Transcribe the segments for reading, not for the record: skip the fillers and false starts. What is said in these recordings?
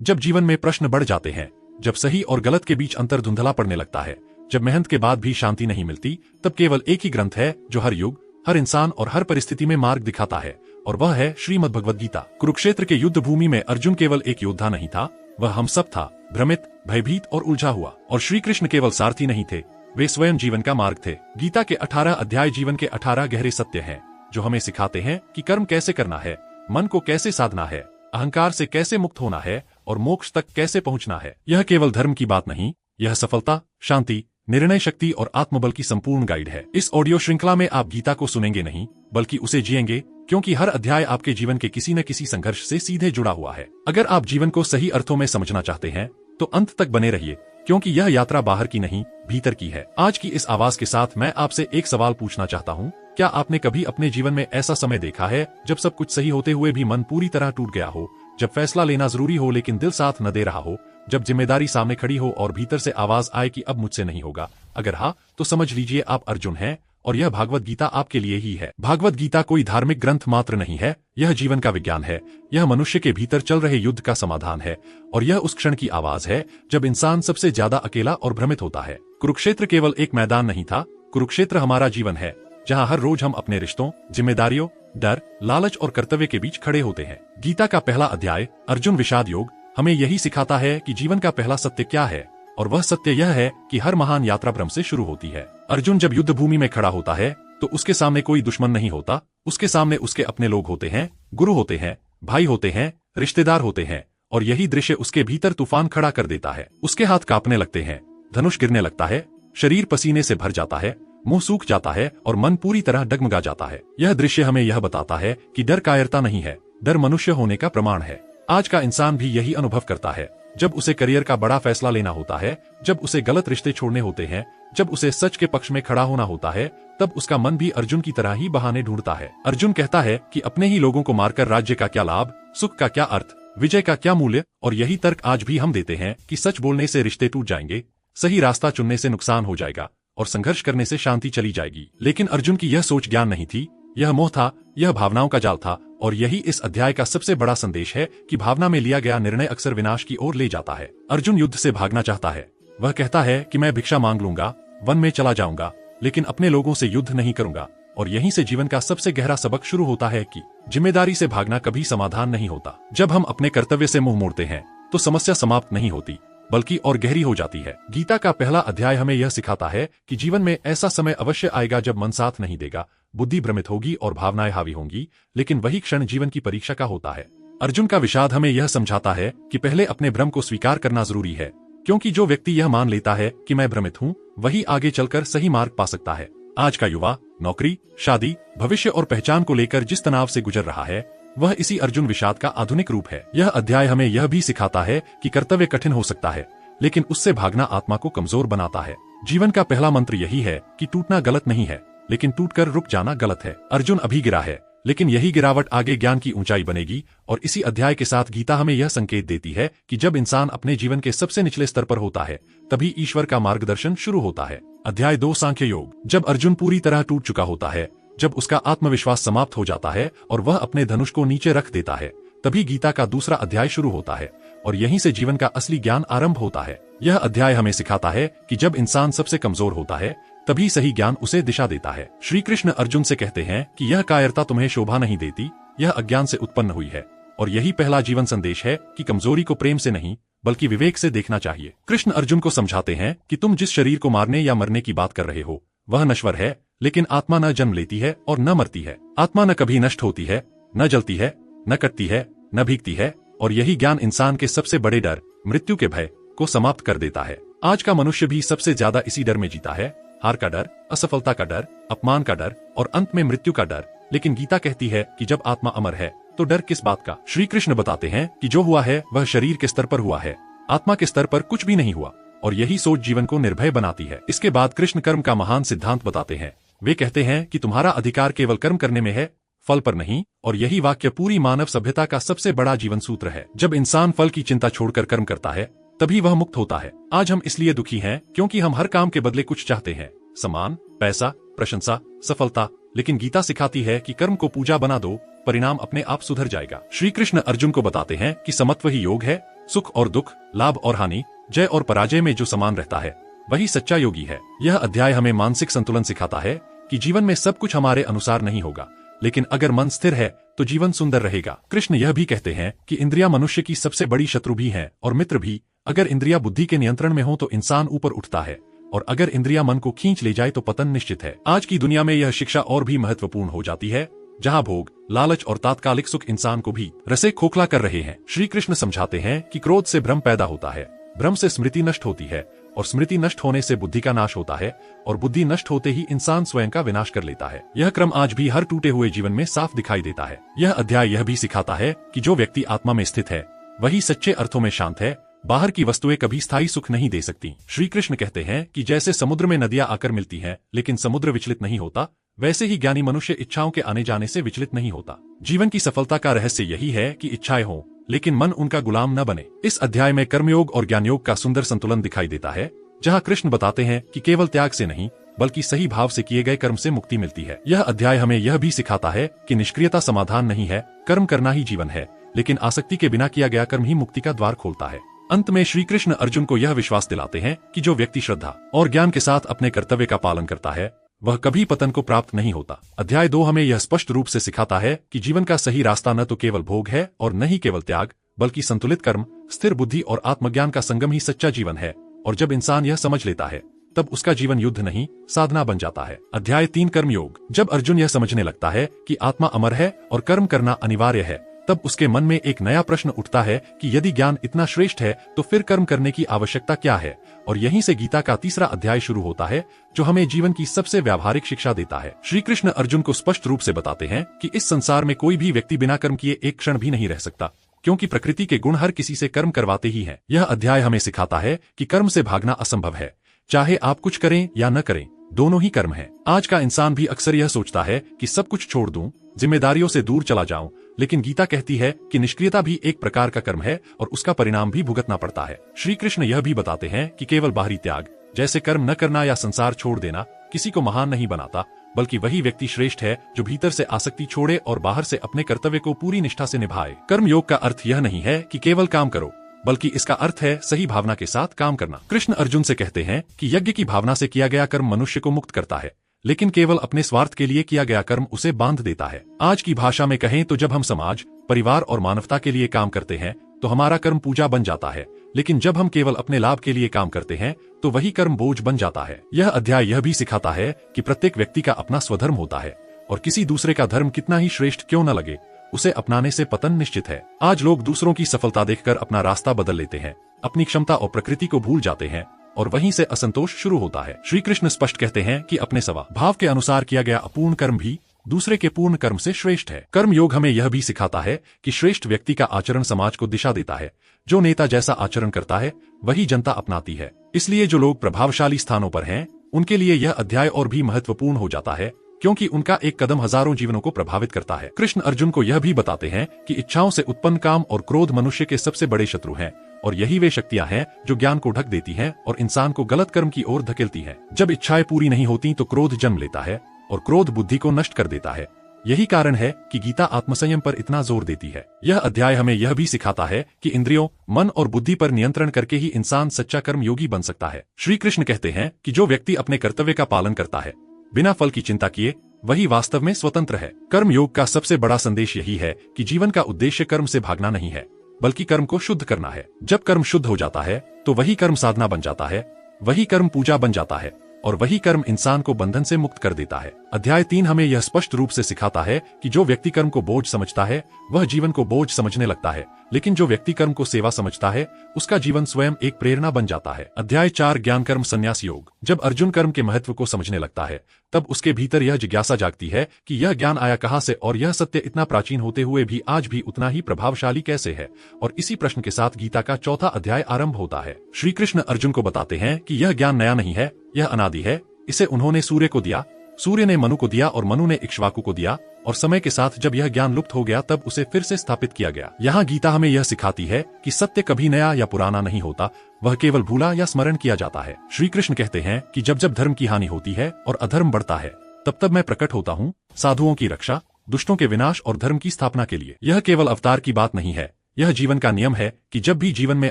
जब जीवन में प्रश्न बढ़ जाते हैं, जब सही और गलत के बीच अंतर धुंधला पड़ने लगता है, जब मेहनत के बाद भी शांति नहीं मिलती, तब केवल एक ही ग्रंथ है जो हर युग, हर इंसान और हर परिस्थिति में मार्ग दिखाता है, और वह है श्रीमद् भगवद गीता। कुरुक्षेत्र के युद्ध भूमि में अर्जुन केवल एक योद्धा नहीं था, वह हम सब था, भ्रमित, भयभीत और उलझा हुआ। और श्री कृष्ण केवल सारथी नहीं थे, वे स्वयं जीवन का मार्ग थे। गीता के 18 अध्याय जीवन के 18 गहरे सत्य हैं, जो हमें सिखाते हैं कि कर्म कैसे करना है, मन को कैसे साधना है, अहंकार से कैसे मुक्त होना है और मोक्ष तक कैसे पहुंचना है। यह केवल धर्म की बात नहीं, यह सफलता, शांति, निर्णय शक्ति और आत्मबल की संपूर्ण गाइड है। इस ऑडियो श्रृंखला में आप गीता को सुनेंगे नहीं, बल्कि उसे जिएंगे, क्योंकि हर अध्याय आपके जीवन के किसी न किसी संघर्ष से सीधे जुड़ा हुआ है। अगर आप जीवन को सही अर्थों में समझना चाहते हैं, तो अंत तक बने रहिए, क्योंकि यह यात्रा बाहर की नहीं, भीतर की है। आज की इस आवाज के साथ मैं आपसे एक सवाल पूछना चाहता हूँ। क्या आपने कभी अपने जीवन में ऐसा समय देखा है जब सब कुछ सही होते हुए भी मन पूरी तरह टूट गया हो, जब फैसला लेना जरूरी हो लेकिन दिल साथ न दे रहा हो, जब जिम्मेदारी सामने खड़ी हो और भीतर से आवाज आए कि अब मुझसे नहीं होगा? अगर हाँ, तो समझ लीजिए आप अर्जुन हैं, और यह भागवत गीता आपके लिए ही है। भागवत गीता कोई धार्मिक ग्रंथ मात्र नहीं है, यह जीवन का विज्ञान है, यह मनुष्य के भीतर चल रहे युद्ध का समाधान है, और यह उस क्षण की आवाज है जब इंसान सबसे ज्यादा अकेला और भ्रमित होता है। कुरुक्षेत्र केवल एक मैदान नहीं था, कुरुक्षेत्र हमारा जीवन है, जहाँ हर रोज हम अपने रिश्तों, जिम्मेदारियों, डर, लालच और कर्तव्य के बीच खड़े होते हैं। गीता का पहला अध्याय, अर्जुन विषाद योग, हमें यही सिखाता है कि जीवन का पहला सत्य क्या है, और वह सत्य यह है कि हर महान यात्रा भ्रम से शुरू होती है। अर्जुन जब युद्ध भूमि में खड़ा होता है, तो उसके सामने कोई दुश्मन नहीं होता, उसके सामने उसके अपने लोग होते हैं, गुरु होते हैं, भाई होते हैं, रिश्तेदार होते हैं, और यही दृश्य उसके भीतर तूफान खड़ा कर देता है। उसके हाथ कांपने लगते हैं, धनुष गिरने लगता है, शरीर पसीने से भर जाता है, मुंह सूख जाता है और मन पूरी तरह डगमगा जाता है। यह दृश्य हमें यह बताता है कि डर कायरता नहीं है, डर मनुष्य होने का प्रमाण है। आज का इंसान भी यही अनुभव करता है। जब उसे करियर का बड़ा फैसला लेना होता है, जब उसे गलत रिश्ते छोड़ने होते हैं, जब उसे सच के पक्ष में खड़ा होना होता है, तब उसका मन भी अर्जुन की तरह ही बहाने ढूंढता है। अर्जुन कहता है कि अपने ही लोगों को मारकर राज्य का क्या लाभ, सुख का क्या अर्थ, विजय का क्या मूल्य। और यही तर्क आज भी हम देते हैं कि सच बोलने से रिश्ते टूट जाएंगे, सही रास्ता चुनने से नुकसान हो जाएगा और संघर्ष करने से शांति चली जाएगी। लेकिन अर्जुन की यह सोच ज्ञान नहीं थी, यह मोह था, यह भावनाओं का जाल था। और यही इस अध्याय का सबसे बड़ा संदेश है कि भावना में लिया गया निर्णय अक्सर विनाश की ओर ले जाता है। अर्जुन युद्ध से भागना चाहता है, वह कहता है कि मैं भिक्षा मांग लूंगा, वन में चला जाऊंगा, लेकिन अपने लोगों से युद्ध नहीं करूंगा। और यहीं से जीवन का सबसे गहरा सबक शुरू होता है कि जिम्मेदारी से भागना कभी समाधान नहीं होता। जब हम अपने कर्तव्य से मुंह मोड़ते हैं, तो समस्या समाप्त नहीं होती, बल्कि और गहरी हो जाती है। गीता का पहला अध्याय हमें यह सिखाता है कि जीवन में ऐसा समय अवश्य आएगा जब मन साथ नहीं देगा, बुद्धि भ्रमित होगी और भावनाएं हावी होंगी, लेकिन वही क्षण जीवन की परीक्षा का होता है। अर्जुन का विषाद हमें यह समझाता है कि पहले अपने भ्रम को स्वीकार करना जरूरी है, क्योंकि जो व्यक्ति यह मान लेता है कि मैं भ्रमित हूँ, वही आगे चलकर सही मार्ग पा सकता है। आज का युवा नौकरी, शादी, भविष्य और पहचान को लेकर जिस तनाव से गुजर रहा है, वह इसी अर्जुन विषाद का आधुनिक रूप है। यह अध्याय हमें यह भी सिखाता है कि कर्तव्य कठिन हो सकता है, लेकिन उससे भागना आत्मा को कमजोर बनाता है। जीवन का पहला मंत्र यही है कि टूटना गलत नहीं है, लेकिन टूटकर रुक जाना गलत है। अर्जुन अभी गिरा है, लेकिन यही गिरावट आगे ज्ञान की ऊंचाई बनेगी। और इसी अध्याय के साथ गीता हमें यह संकेत देती है कि जब इंसान अपने जीवन के सबसे निचले स्तर पर होता है, तभी ईश्वर का मार्गदर्शन शुरू होता है। अध्याय 2 सांख्य योग। जब अर्जुन पूरी तरह टूट चुका होता है, जब उसका आत्मविश्वास समाप्त हो जाता है और वह अपने धनुष को नीचे रख देता है, तभी गीता का दूसरा अध्याय शुरू होता है, और यहीं से जीवन का असली ज्ञान आरंभ होता है। यह अध्याय हमें सिखाता है कि जब इंसान सबसे कमजोर होता है, तभी सही ज्ञान उसे दिशा देता है। श्री कृष्ण अर्जुन से कहते हैं कि यह कायरता तुम्हें शोभा नहीं देती, यह अज्ञान से उत्पन्न हुई है। और यही पहला जीवन संदेश है कि कमजोरी को प्रेम से नहीं, बल्कि विवेक से देखना चाहिए। कृष्ण अर्जुन को समझाते हैं कि तुम जिस शरीर को मारने या मरने की बात कर रहे हो, वह नश्वर है, लेकिन आत्मा न जन्म लेती है और न मरती है। आत्मा न कभी नष्ट होती है, न जलती है, न कटती है, न भीगती है। और यही ज्ञान इंसान के सबसे बड़े डर, मृत्यु के भय, को समाप्त कर देता है। आज का मनुष्य भी सबसे ज्यादा इसी डर में जीता है, हार का डर, असफलता का डर, अपमान का डर और अंत में मृत्यु का डर। लेकिन गीता कहती है कि जब आत्मा अमर है, तो डर किस बात का। श्री कृष्ण बताते हैं कि जो हुआ है वह शरीर के स्तर पर हुआ है, आत्मा के स्तर पर कुछ भी नहीं हुआ। और यही सोच जीवन को निर्भय बनाती है। इसके बाद कृष्ण कर्म का महान सिद्धांत बताते हैं। वे कहते हैं कि तुम्हारा अधिकार केवल कर्म करने में है, फल पर नहीं। और यही वाक्य पूरी मानव सभ्यता का सबसे बड़ा जीवन सूत्र है। जब इंसान फल की चिंता छोड़कर कर्म करता है, तभी वह मुक्त होता है। आज हम इसलिए दुखी हैं क्योंकि हम हर काम के बदले कुछ चाहते हैं, सम्मान, पैसा, प्रशंसा, सफलता। लेकिन गीता सिखाती है कि कर्म को पूजा बना दो, परिणाम अपने आप सुधर जाएगा। श्री कृष्ण अर्जुन को बताते हैं कि समत्व ही योग है, सुख और दुख, लाभ और हानि, जय और पराजय में जो समान रहता है वही सच्चा योगी है। यह अध्याय हमें मानसिक संतुलन सिखाता है कि जीवन में सब कुछ हमारे अनुसार नहीं होगा, लेकिन अगर मन स्थिर है तो जीवन सुंदर रहेगा। कृष्ण यह भी कहते हैं कि इंद्रियां मनुष्य की सबसे बड़ी शत्रु भी हैं और मित्र भी। अगर इंद्रियां बुद्धि के नियंत्रण में हो तो इंसान ऊपर उठता है, और अगर इंद्रियां मन को खींच ले जाए तो पतन निश्चित है। आज की दुनिया में यह शिक्षा और भी महत्वपूर्ण हो जाती है, जहां भोग, लालच और तात्कालिक सुख इंसान को भी रसे खोखला कर रहे हैं। श्री कृष्ण समझाते हैं कि क्रोध से भ्रम पैदा होता है, भ्रम से स्मृति नष्ट होती है, और स्मृति नष्ट होने से बुद्धि का नाश होता है, और बुद्धि नष्ट होते ही इंसान स्वयं का विनाश कर लेता है। यह क्रम आज भी हर टूटे हुए जीवन में साफ दिखाई देता है। यह अध्याय यह भी सिखाता है कि जो व्यक्ति आत्मा में स्थित है वही सच्चे अर्थों में शांत है। बाहर की वस्तुएं कभी स्थायी सुख नहीं दे सकती। श्री कृष्ण कहते हैं कि जैसे समुद्र में नदियां आकर मिलती हैं लेकिन समुद्र विचलित नहीं होता, वैसे ही ज्ञानी मनुष्य इच्छाओं के आने जाने से विचलित नहीं होता। जीवन की सफलता का रहस्य यही है कि इच्छाएं हों लेकिन मन उनका गुलाम न बने। इस अध्याय में कर्मयोग और ज्ञानयोग का सुंदर संतुलन दिखाई देता है, जहां कृष्ण बताते हैं कि केवल त्याग से नहीं बल्कि सही भाव से किए गए कर्म से मुक्ति मिलती है। यह अध्याय हमें यह भी सिखाता है कि निष्क्रियता समाधान नहीं है, कर्म करना ही जीवन है, लेकिन आसक्ति के बिना किया गया कर्म ही मुक्ति का द्वार खोलता है। अंत में श्री कृष्ण अर्जुन को यह विश्वास दिलाते हैं कि जो व्यक्ति श्रद्धा और ज्ञान के साथ अपने कर्तव्य का पालन करता है वह कभी पतन को प्राप्त नहीं होता। अध्याय 2 हमें यह स्पष्ट रूप से सिखाता है कि जीवन का सही रास्ता न तो केवल भोग है और न ही केवल त्याग, बल्कि संतुलित कर्म, स्थिर बुद्धि और आत्मज्ञान का संगम ही सच्चा जीवन है। और जब इंसान यह समझ लेता है तब उसका जीवन युद्ध नहीं साधना बन जाता है। अध्याय 3 कर्मयोग। जब अर्जुन यह समझने लगता है कि आत्मा अमर है और कर्म करना अनिवार्य है, तब उसके मन में एक नया प्रश्न उठता है कि यदि ज्ञान इतना श्रेष्ठ है तो फिर कर्म करने की आवश्यकता क्या है। और यहीं से गीता का तीसरा अध्याय शुरू होता है, जो हमें जीवन की सबसे व्यावहारिक शिक्षा देता है। श्री कृष्ण अर्जुन को स्पष्ट रूप से बताते हैं कि इस संसार में कोई भी व्यक्ति बिना कर्म किए एक क्षण भी नहीं रह सकता, क्योंकि प्रकृति के गुण हर किसी से कर्म करवाते ही हैं। यह अध्याय हमें सिखाता है कि कर्म से भागना असंभव है, चाहे आप कुछ करें या न करें, दोनों ही कर्म है। आज का इंसान भी अक्सर यह सोचता है कि सब कुछ छोड़ दूं, जिम्मेदारियों से दूर चला जाऊं, लेकिन गीता कहती है कि निष्क्रियता भी एक प्रकार का कर्म है और उसका परिणाम भी भुगतना पड़ता है। श्री कृष्ण यह भी बताते हैं कि केवल बाहरी त्याग, जैसे कर्म न करना या संसार छोड़ देना, किसी को महान नहीं बनाता, बल्कि वही व्यक्ति श्रेष्ठ है जो भीतर से आसक्ति छोड़े और बाहर से अपने कर्तव्य को पूरी निष्ठा से निभाए। कर्म योग का अर्थ यह नहीं है कि केवल काम करो, बल्कि इसका अर्थ है सही भावना के साथ काम करना। कृष्ण अर्जुन से कहते हैं कि यज्ञ की भावना से किया गया कर्म मनुष्य को मुक्त करता है, लेकिन केवल अपने स्वार्थ के लिए किया गया कर्म उसे बांध देता है। आज की भाषा में कहें तो जब हम समाज, परिवार और मानवता के लिए काम करते हैं तो हमारा कर्म पूजा बन जाता है, लेकिन जब हम केवल अपने लाभ के लिए काम करते हैं तो वही कर्म बोझ बन जाता है। यह अध्याय यह भी सिखाता है कि प्रत्येक व्यक्ति का अपना स्वधर्म होता है, और किसी दूसरे का धर्म कितना ही श्रेष्ठ क्यों न लगे, उसे अपनाने से पतन निश्चित है। आज लोग दूसरों की सफलता देखकर अपना रास्ता बदल लेते हैं, अपनी क्षमता और प्रकृति को भूल जाते हैं, और वहीं से असंतोष शुरू होता है। श्री कृष्ण स्पष्ट कहते हैं कि अपने स्वभाव के अनुसार किया गया अपूर्ण कर्म भी दूसरे के पूर्ण कर्म से श्रेष्ठ है। कर्म योग हमें यह भी सिखाता है कि श्रेष्ठ व्यक्ति का आचरण समाज को दिशा देता है। जो नेता जैसा आचरण करता है वही जनता अपनाती है। इसलिए जो लोग प्रभावशाली स्थानों पर हैं, उनके लिए यह अध्याय और भी महत्वपूर्ण हो जाता है, क्योंकि उनका एक कदम हजारों जीवनों को प्रभावित करता है। कृष्ण अर्जुन को यह भी बताते हैं कि इच्छाओं से उत्पन्न काम और क्रोध मनुष्य के सबसे बड़े शत्रु हैं, और यही वे शक्तियां हैं जो ज्ञान को ढक देती हैं और इंसान को गलत कर्म की ओर धकेलती हैं। जब इच्छाएं पूरी नहीं होती तो क्रोध जन्म लेता है, और क्रोध बुद्धि को नष्ट कर देता है। यही कारण है कि गीता आत्मसंयम पर इतना जोर देती है। यह अध्याय हमें यह भी सिखाता है कि इंद्रियों, मन और बुद्धि पर नियंत्रण करके ही इंसान सच्चा कर्म योगी बन सकता है। श्री कृष्ण कहते हैं कि जो व्यक्ति अपने कर्तव्य का पालन करता है बिना फल की चिंता किए, वही वास्तव में स्वतंत्र है। कर्म योग का सबसे बड़ा संदेश यही है कि जीवन का उद्देश्य कर्म से भागना नहीं है, बल्कि कर्म को शुद्ध करना है। जब कर्म शुद्ध हो जाता है तो वही कर्म साधना बन जाता है, वही कर्म पूजा बन जाता है, और वही कर्म इंसान को बंधन से मुक्त कर देता है। अध्याय 3 हमें यह स्पष्ट रूप से सिखाता है कि जो व्यक्ति कर्म को बोझ समझता है वह जीवन को बोझ समझने लगता है, लेकिन जो व्यक्ति कर्म को सेवा समझता है उसका जीवन स्वयं एक प्रेरणा बन जाता है। अध्याय 4 ज्ञान कर्म संन्यास योग। जब अर्जुन कर्म के महत्व को समझने लगता है तब उसके भीतर यह जिज्ञासा जागती है कि यह ज्ञान आया कहाँ से, और यह सत्य इतना प्राचीन होते हुए भी आज भी उतना ही प्रभावशाली कैसे है। और इसी प्रश्न के साथ गीता का चौथा अध्याय आरंभ होता है। श्री कृष्ण अर्जुन को बताते हैं कि यह ज्ञान नया नहीं है, यह अनादि है। इसे उन्होंने सूर्य को दिया, सूर्य ने मनु को दिया और मनु ने इक्ष्वाकु को दिया, और समय के साथ जब यह ज्ञान लुप्त हो गया तब उसे फिर से स्थापित किया गया। यहाँ गीता हमें यह सिखाती है कि सत्य कभी नया या पुराना नहीं होता, वह केवल भूला या स्मरण किया जाता है। श्री कृष्ण कहते हैं कि जब जब धर्म की हानि होती है और अधर्म बढ़ता है तब तब मैं प्रकट होता हूँ, साधुओं की रक्षा, दुष्टों के विनाश और धर्म की स्थापना के लिए। यह केवल अवतार की बात नहीं है, यह जीवन का नियम है कि जब भी जीवन में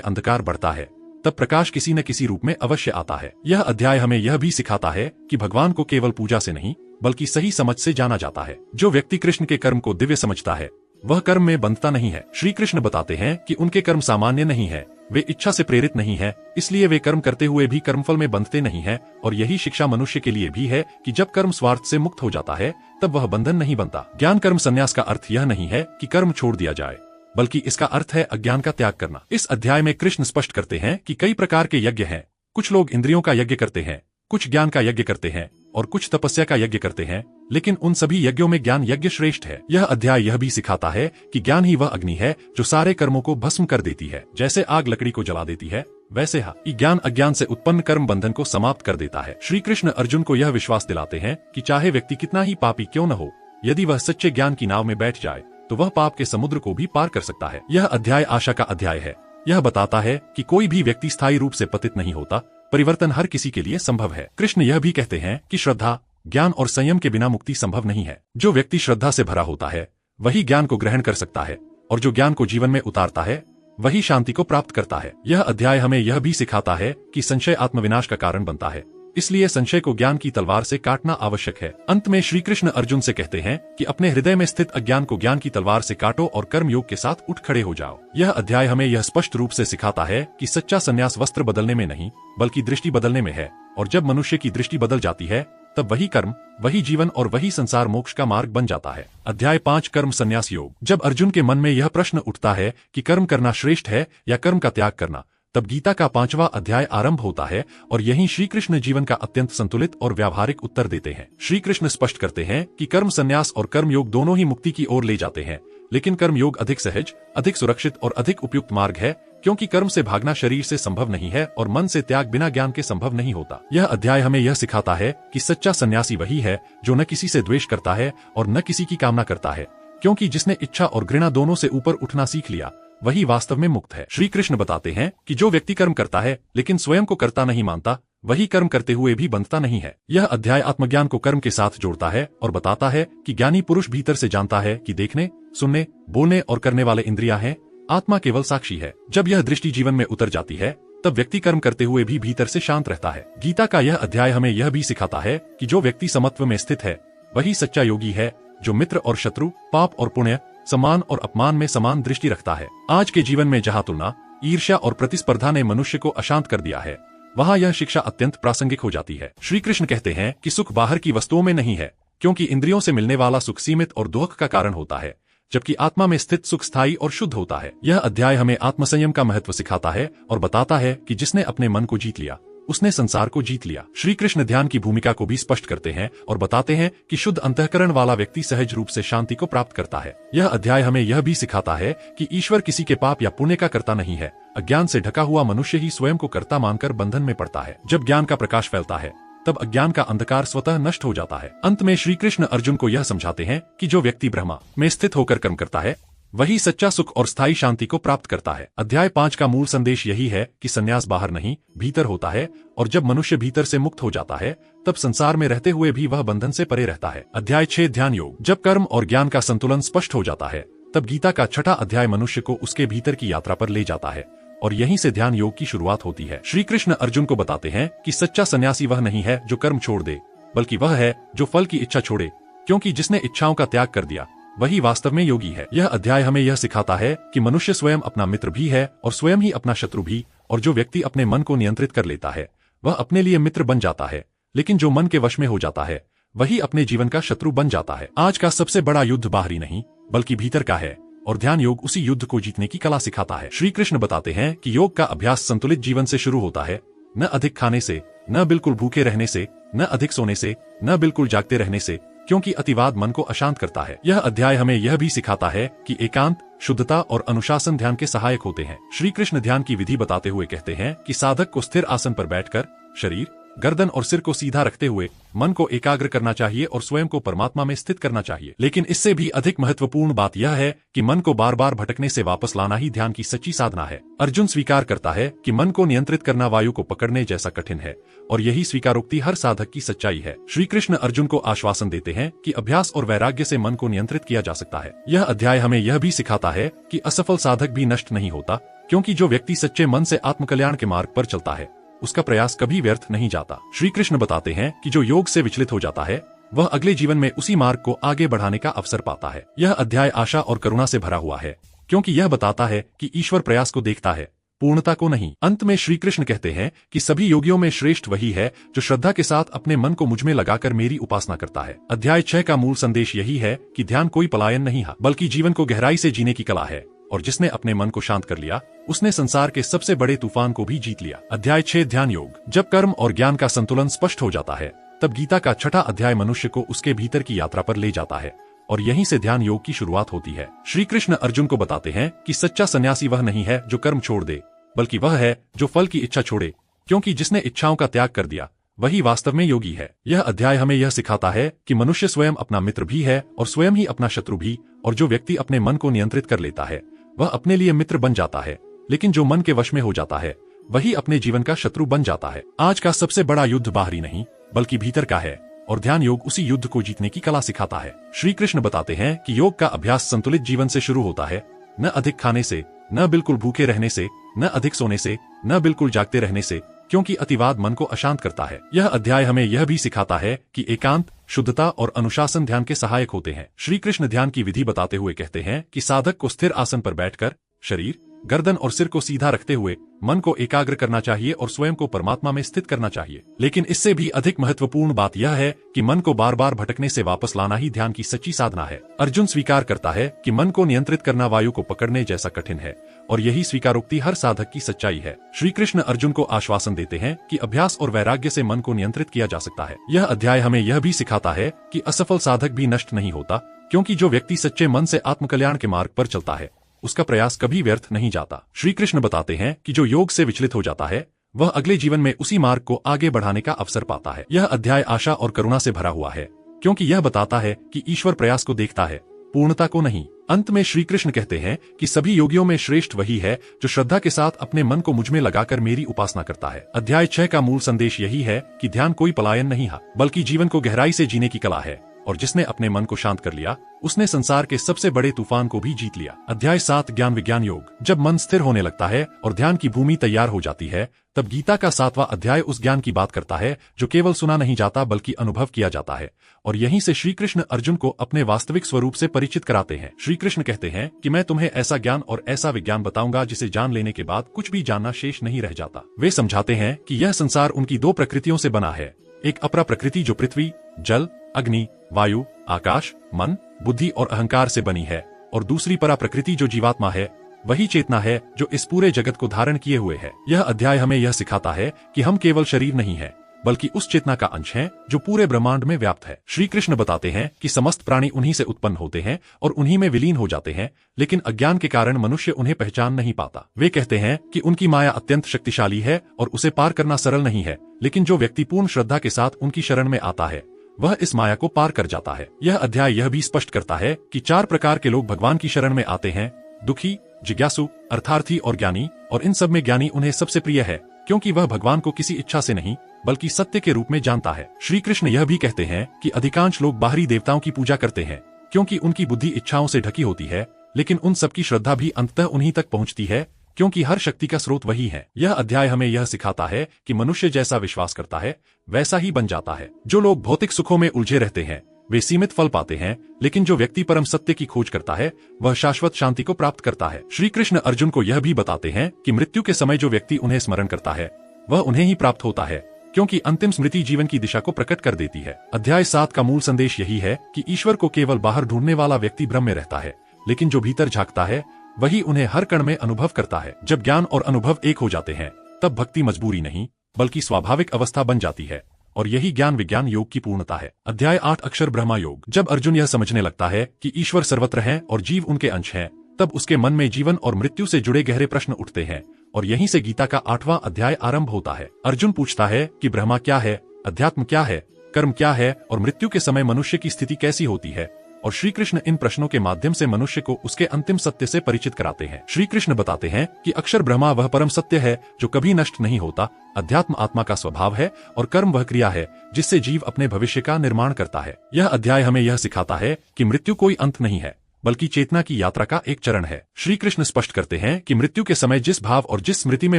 अंधकार बढ़ता है तब प्रकाश किसी न किसी रूप में अवश्य आता है। यह अध्याय हमें यह भी सिखाता है कि भगवान को केवल पूजा से नहीं बल्कि सही समझ से जाना जाता है। जो व्यक्ति कृष्ण के कर्म को दिव्य समझता है वह कर्म में बंधता नहीं है। श्री कृष्ण बताते हैं कि उनके कर्म सामान्य नहीं है, वे इच्छा से प्रेरित नहीं है, इसलिए वे कर्म करते हुए भी कर्मफल में बंधते नहीं है। और यही शिक्षा मनुष्य के लिए भी है कि जब कर्म स्वार्थ से मुक्त हो जाता है तब वह बंधन नहीं बनता। ज्ञान कर्म संन्यास का अर्थ यह नहीं है कि कर्म छोड़ दिया जाए, बल्कि इसका अर्थ है अज्ञान का त्याग करना। इस अध्याय में कृष्ण स्पष्ट करते हैं कि कई प्रकार के यज्ञ हैं। कुछ लोग इंद्रियों का यज्ञ करते हैं, कुछ ज्ञान का यज्ञ करते हैं और कुछ तपस्या का यज्ञ करते हैं, लेकिन उन सभी यज्ञों में ज्ञान यज्ञ श्रेष्ठ है। यह अध्याय यह भी सिखाता है कि ज्ञान ही वह अग्नि है जो सारे कर्मों को भस्म कर देती है। जैसे आग लकड़ी को जला देती है, वैसे ही ज्ञान अज्ञान से उत्पन्न कर्म बंधन को समाप्त कर देता है। श्री कृष्ण अर्जुन को यह विश्वास दिलाते हैं कि चाहे व्यक्ति कितना ही पापी क्यों न हो, यदि वह सच्चे ज्ञान की नाव में बैठ जाए तो वह पाप के समुद्र को भी पार कर सकता है। यह अध्याय आशा का अध्याय है। यह बताता है कि कोई भी व्यक्ति स्थायी रूप से पतित नहीं होता, परिवर्तन हर किसी के लिए संभव है। कृष्ण यह भी कहते हैं कि श्रद्धा, ज्ञान और संयम के बिना मुक्ति संभव नहीं है। जो व्यक्ति श्रद्धा से भरा होता है वही ज्ञान को ग्रहण कर सकता है और जो ज्ञान को जीवन में उतारता है वही शांति को प्राप्त करता है। यह अध्याय हमें यह भी सिखाता है कि संशय आत्मविनाश का कारण बनता है, इसलिए संशय को ज्ञान की तलवार से काटना आवश्यक है। अंत में श्री कृष्ण अर्जुन से कहते हैं कि अपने हृदय में स्थित अज्ञान को ज्ञान की तलवार से काटो और कर्म योग के साथ उठ खड़े हो जाओ। यह अध्याय हमें यह स्पष्ट रूप से सिखाता है कि सच्चा संन्यास वस्त्र बदलने में नहीं बल्कि दृष्टि बदलने में है, और जब मनुष्य की दृष्टि बदल जाती है तब वही कर्म, वही जीवन और वही संसार मोक्ष का मार्ग बन जाता है। अध्याय 5 कर्म संन्यास योग। जब अर्जुन के मन में यह प्रश्न उठता है कि कर्म करना श्रेष्ठ है या कर्म का त्याग करना, तब गीता का 5वां अध्याय आरंभ होता है और यहीं श्री कृष्ण जीवन का अत्यंत संतुलित और व्यावहारिक उत्तर देते हैं। श्री कृष्ण स्पष्ट करते हैं कि कर्म संन्यास और कर्म योग दोनों ही मुक्ति की ओर ले जाते हैं, लेकिन कर्म योग अधिक सहज, अधिक सुरक्षित और अधिक उपयुक्त मार्ग है, क्योंकि कर्म से भागना शरीर से संभव नहीं है और मन से त्याग बिना ज्ञान के संभव नहीं होता। यह अध्याय हमें यह सिखाता है कि सच्चा सन्यासी वही है जो न किसी से द्वेष करता है और न किसी की कामना करता है, क्योंकि जिसने इच्छा और घृणा दोनों से ऊपर उठना सीख लिया वही वास्तव में मुक्त है। श्री कृष्ण बताते हैं कि जो व्यक्ति कर्म करता है लेकिन स्वयं को कर्ता नहीं मानता, वही कर्म करते हुए भी बंधता नहीं है। यह अध्याय आत्मज्ञान को कर्म के साथ जोड़ता है और बताता है कि ज्ञानी पुरुष भीतर से जानता है कि देखने, सुनने, बोलने और करने वाले इंद्रियां हैं, आत्मा केवल साक्षी है। जब यह दृष्टि जीवन में उतर जाती है तब व्यक्ति कर्म करते हुए भी भीतर से शांत रहता है। गीता का यह अध्याय हमें यह भी सिखाता है कि जो व्यक्ति समत्व में स्थित है वही सच्चा योगी है, जो मित्र और शत्रु, पाप और पुण्य, सम्मान और अपमान में समान दृष्टि रखता है। आज के जीवन में जहाँ तुलना, ईर्ष्या और प्रतिस्पर्धा ने मनुष्य को अशांत कर दिया है, वहाँ यह शिक्षा अत्यंत प्रासंगिक हो जाती है। श्री कृष्ण कहते हैं कि सुख बाहर की वस्तुओं में नहीं है, क्योंकि इंद्रियों से मिलने वाला सुख सीमित और दुख का कारण होता है, जबकि आत्मा में स्थित सुख स्थायी और शुद्ध होता है। यह अध्याय हमें आत्मसंयम का महत्व सिखाता है और बताता है कि जिसने अपने मन को जीत लिया उसने संसार को जीत लिया। श्री कृष्ण ध्यान की भूमिका को भी स्पष्ट करते हैं और बताते हैं कि शुद्ध अंतःकरण वाला व्यक्ति सहज रूप से शांति को प्राप्त करता है। यह अध्याय हमें यह भी सिखाता है कि ईश्वर किसी के पाप या पुण्य का कर्ता नहीं है। अज्ञान से ढका हुआ मनुष्य ही स्वयं को कर्ता मानकर बंधन में पड़ता है। जब ज्ञान का प्रकाश फैलता है तब अज्ञान का अंधकार स्वतः नष्ट हो जाता है। अंत में श्री कृष्ण अर्जुन को यह समझाते हैं कि जो व्यक्ति ब्रह्मा में स्थित होकर कर्म करता है वही सच्चा सुख और स्थायी शांति को प्राप्त करता है। अध्याय 5 का मूल संदेश यही है कि संन्यास बाहर नहीं भीतर होता है, और जब मनुष्य भीतर से मुक्त हो जाता है तब संसार में रहते हुए भी वह बंधन से परे रहता है। अध्याय 6 ध्यान योग। जब कर्म और ज्ञान का संतुलन स्पष्ट हो जाता है तब गीता का 6वां अध्याय मनुष्य को उसके भीतर की यात्रा पर ले जाता है और यहीं से ध्यान योग की शुरुआत होती है। श्री कृष्ण अर्जुन को बताते हैं कि सच्चा सन्यासी वह नहीं है जो कर्म छोड़ दे, बल्कि वह है जो फल की इच्छा छोड़े, क्योंकि जिसने इच्छाओं का त्याग कर दिया वही वास्तव में योगी है। यह अध्याय हमें यह सिखाता है कि मनुष्य स्वयं अपना मित्र भी है और स्वयं ही अपना शत्रु भी, और जो व्यक्ति अपने मन को नियंत्रित कर लेता है वह अपने लिए मित्र बन जाता है, लेकिन जो मन के वश में हो जाता है वही अपने जीवन का शत्रु बन जाता है। आज का सबसे बड़ा युद्ध बाहरी नहीं बल्कि भीतर का है, और ध्यान योग उसी युद्ध को जीतने की कला सिखाता है। श्री कृष्ण बताते हैं कि योग का अभ्यास संतुलित जीवन से शुरू होता है, न अधिक खाने से, न बिल्कुल भूखे रहने से, न अधिक सोने से, न बिल्कुल जागते रहने से, क्योंकि अतिवाद मन को अशांत करता है। यह अध्याय हमें यह भी सिखाता है कि एकांत, शुद्धता और अनुशासन ध्यान के सहायक होते हैं। श्री कृष्ण ध्यान की विधि बताते हुए कहते हैं कि साधक को स्थिर आसन पर बैठकर शरीर, गर्दन और सिर को सीधा रखते हुए मन को एकाग्र करना चाहिए और स्वयं को परमात्मा में स्थित करना चाहिए। लेकिन इससे भी अधिक महत्वपूर्ण बात यह है कि मन को बार बार भटकने से वापस लाना ही ध्यान की सच्ची साधना है। अर्जुन स्वीकार करता है कि मन को नियंत्रित करना वायु को पकड़ने जैसा कठिन है, और यही स्वीकारोक्ति हर साधक की सच्चाई है। श्री कृष्ण अर्जुन को आश्वासन देते हैं कि अभ्यास और वैराग्य से मन को नियंत्रित किया जा सकता है। यह अध्याय हमें यह भी सिखाता है कि असफल साधक भी नष्ट नहीं होता, क्योंकि जो व्यक्ति सच्चे मन से आत्मकल्याण के मार्ग पर चलता है उसका प्रयास कभी व्यर्थ नहीं जाता। श्री कृष्ण बताते हैं कि जो योग से विचलित हो जाता है वह अगले जीवन में उसी मार्ग को आगे बढ़ाने का अवसर पाता है। यह अध्याय आशा और करुणा से भरा हुआ है, क्योंकि यह बताता है कि ईश्वर प्रयास को देखता है, पूर्णता को नहीं। अंत में श्री कृष्ण कहते हैं कि सभी योगियों में श्रेष्ठ वही है जो श्रद्धा के साथ अपने मन को मुझ में लगाकर मेरी उपासना करता है। अध्याय 6 का मूल संदेश यही है कि ध्यान कोई पलायन नहीं है, बल्कि जीवन को गहराई से जीने की कला है, और जिसने अपने मन को शांत कर लिया उसने संसार के सबसे बड़े तूफान को भी जीत लिया। अध्याय 6 ध्यान योग। जब कर्म और ज्ञान का संतुलन स्पष्ट हो जाता है तब गीता का 6ठा अध्याय मनुष्य को उसके भीतर की यात्रा पर ले जाता है, और यहीं से ध्यान योग की शुरुआत होती है। श्री कृष्ण अर्जुन को बताते हैं कि सच्चा सन्यासी वह नहीं है जो कर्म छोड़ दे, बल्कि वह है जो फल की इच्छा छोड़े, क्योंकि जिसने इच्छाओं का त्याग कर दिया वही वास्तव में योगी है। यह अध्याय हमें यह सिखाता है कि मनुष्य स्वयं अपना मित्र भी है और स्वयं ही अपना शत्रु भी, और जो व्यक्ति अपने मन को नियंत्रित कर लेता है वह अपने लिए मित्र बन जाता है, लेकिन जो मन के वश में हो जाता है वही अपने जीवन का शत्रु बन जाता है। आज का सबसे बड़ा युद्ध बाहरी नहीं बल्कि भीतर का है, और ध्यान योग उसी युद्ध को जीतने की कला सिखाता है। श्री कृष्ण बताते हैं कि योग का अभ्यास संतुलित जीवन से शुरू होता है, न अधिक खाने से, न बिल्कुल भूखे रहने से, न अधिक सोने से, न बिल्कुल जागते रहने से, क्योंकि अतिवाद मन को अशांत करता है। यह अध्याय हमें यह भी सिखाता है कि एकांत, शुद्धता और अनुशासन ध्यान के सहायक होते हैं। श्री कृष्ण ध्यान की विधि बताते हुए कहते हैं कि साधक को स्थिर आसन पर बैठकर शरीर, गर्दन और सिर को सीधा रखते हुए मन को एकाग्र करना चाहिए और स्वयं को परमात्मा में स्थित करना चाहिए। लेकिन इससे भी अधिक महत्वपूर्ण बात यह है कि मन को बार बार भटकने से वापस लाना ही ध्यान की सच्ची साधना है। अर्जुन स्वीकार करता है कि मन को नियंत्रित करना वायु को पकड़ने जैसा कठिन है, और यही स्वीकारोक्ति हर साधक की सच्चाई है। श्री कृष्ण अर्जुन को आश्वासन देते हैं कि अभ्यास और वैराग्य से मन को नियंत्रित किया जा सकता है। यह अध्याय हमें यह भी सिखाता है कि असफल साधक भी नष्ट नहीं होता, क्योंकि जो व्यक्ति सच्चे मन से आत्मकल्याण के मार्ग पर चलता है उसका प्रयास कभी व्यर्थ नहीं जाता। श्री कृष्ण बताते हैं कि जो योग से विचलित हो जाता है वह अगले जीवन में उसी मार्ग को आगे बढ़ाने का अवसर पाता है। यह अध्याय आशा और करुणा से भरा हुआ है, क्योंकि यह बताता है कि ईश्वर प्रयास को देखता है, पूर्णता को नहीं। अंत में श्री कृष्ण कहते हैं कि सभी योगियों में श्रेष्ठ वही है जो श्रद्धा के साथ अपने मन को मुझ में लगाकर मेरी उपासना करता है। अध्याय 6 का मूल संदेश यही है कि ध्यान कोई पलायन नहीं है, बल्कि जीवन को गहराई से जीने की कला है, और जिसने अपने मन को शांत कर लिया उसने संसार के सबसे बड़े तूफान को भी जीत लिया। अध्याय 7 ज्ञान विज्ञान योग। जब मन स्थिर होने लगता है और ध्यान की भूमि तैयार हो जाती है तब गीता का 7वां अध्याय उस ज्ञान की बात करता है जो केवल सुना नहीं जाता बल्कि अनुभव किया जाता है, और यहीं से श्री कृष्ण अर्जुन को अपने वास्तविक स्वरूप से परिचित कराते हैं। श्री कृष्ण कहते हैं कि मैं तुम्हें ऐसा ज्ञान और ऐसा विज्ञान बताऊंगा जिसे जान लेने के बाद कुछ भी जानना शेष नहीं रह जाता। वे समझाते हैं कि यह संसार उनकी 2 प्रकृतियों से बना है, एक अपरा प्रकृति जो पृथ्वी, जल, अग्नि, वायु, आकाश, मन, बुद्धि और अहंकार से बनी है, और दूसरी परा प्रकृति जो जीवात्मा है, वही चेतना है जो इस पूरे जगत को धारण किए हुए है। यह अध्याय हमें यह सिखाता है कि हम केवल शरीर नहीं है बल्कि उस चेतना का अंश हैं जो पूरे ब्रह्मांड में व्याप्त है। श्री कृष्ण बताते हैं कि समस्त प्राणी उन्हीं से उत्पन्न होते हैं और उन्हीं में विलीन हो जाते हैं, लेकिन अज्ञान के कारण मनुष्य उन्हें पहचान नहीं पाता। वे कहते हैं कि उनकी माया अत्यंत शक्तिशाली है और उसे पार करना सरल नहीं है, लेकिन जो व्यक्ति पूर्ण श्रद्धा के साथ उनकी शरण में आता है वह इस माया को पार कर जाता है। यह अध्याय यह भी स्पष्ट करता है कि 4 प्रकार के लोग भगवान की शरण में आते हैं: दुखी, जिज्ञासु, अर्थार्थी और ज्ञानी। और इन सब में ज्ञानी उन्हें सबसे प्रिय है, क्योंकि वह भगवान को किसी इच्छा से नहीं बल्कि सत्य के रूप में जानता है। श्री कृष्ण यह भी कहते हैं कि अधिकांश लोग बाहरी देवताओं की पूजा करते हैं क्योंकि उनकी बुद्धि इच्छाओं से ढकी होती है, लेकिन उन सबकी श्रद्धा भी अंततः उन्हीं तक पहुंचती है, क्योंकि हर शक्ति का स्रोत वही है। यह अध्याय हमें यह सिखाता है कि मनुष्य जैसा विश्वास करता है वैसा ही बन जाता है। जो लोग भौतिक सुखों में उलझे रहते हैं वे सीमित फल पाते हैं, लेकिन जो व्यक्ति परम सत्य की खोज करता है वह शाश्वत शांति को प्राप्त करता है। श्री कृष्ण अर्जुन को यह भी बताते हैं कि मृत्यु के समय जो व्यक्ति उन्हें स्मरण करता है वह उन्हें ही प्राप्त होता है, क्योंकि अंतिम स्मृति जीवन की दिशा को प्रकट कर देती है। अध्याय 7 का मूल संदेश यही है कि ईश्वर को केवल बाहर ढूंढने वाला व्यक्ति भ्रम में रहता है, लेकिन जो भीतर झांकता है वही उन्हें हर कण में अनुभव करता है। जब ज्ञान और अनुभव एक हो जाते हैं तब भक्ति मजबूरी नहीं बल्कि स्वाभाविक अवस्था बन जाती है, और यही ज्ञान विज्ञान योग की पूर्णता है। अध्याय 8 अक्षर ब्रह्मा योग। जब अर्जुन यह समझने लगता है कि ईश्वर सर्वत्र है और जीव उनके अंश हैं, तब उसके मन में जीवन और मृत्यु से जुड़े गहरे प्रश्न उठते हैं, और यहीं से गीता का 8वां अध्याय आरंभ होता है। अर्जुन पूछता है कि ब्रह्मा क्या है, अध्यात्म क्या है, कर्म क्या है और मृत्यु के समय मनुष्य की स्थिति कैसी होती है। और श्री कृष्ण इन प्रश्नों के माध्यम से मनुष्य को उसके अंतिम सत्य से परिचित कराते हैं। श्री कृष्ण बताते हैं कि अक्षर ब्रह्मा वह परम सत्य है जो कभी नष्ट नहीं होता, अध्यात्म आत्मा का स्वभाव है और कर्म वह क्रिया है जिससे जीव अपने भविष्य का निर्माण करता है। यह अध्याय हमें यह सिखाता है कि मृत्यु कोई अंत नहीं है बल्कि चेतना की यात्रा का एक चरण है। श्री कृष्ण स्पष्ट करते हैं कि मृत्यु के समय जिस भाव और जिस स्मृति में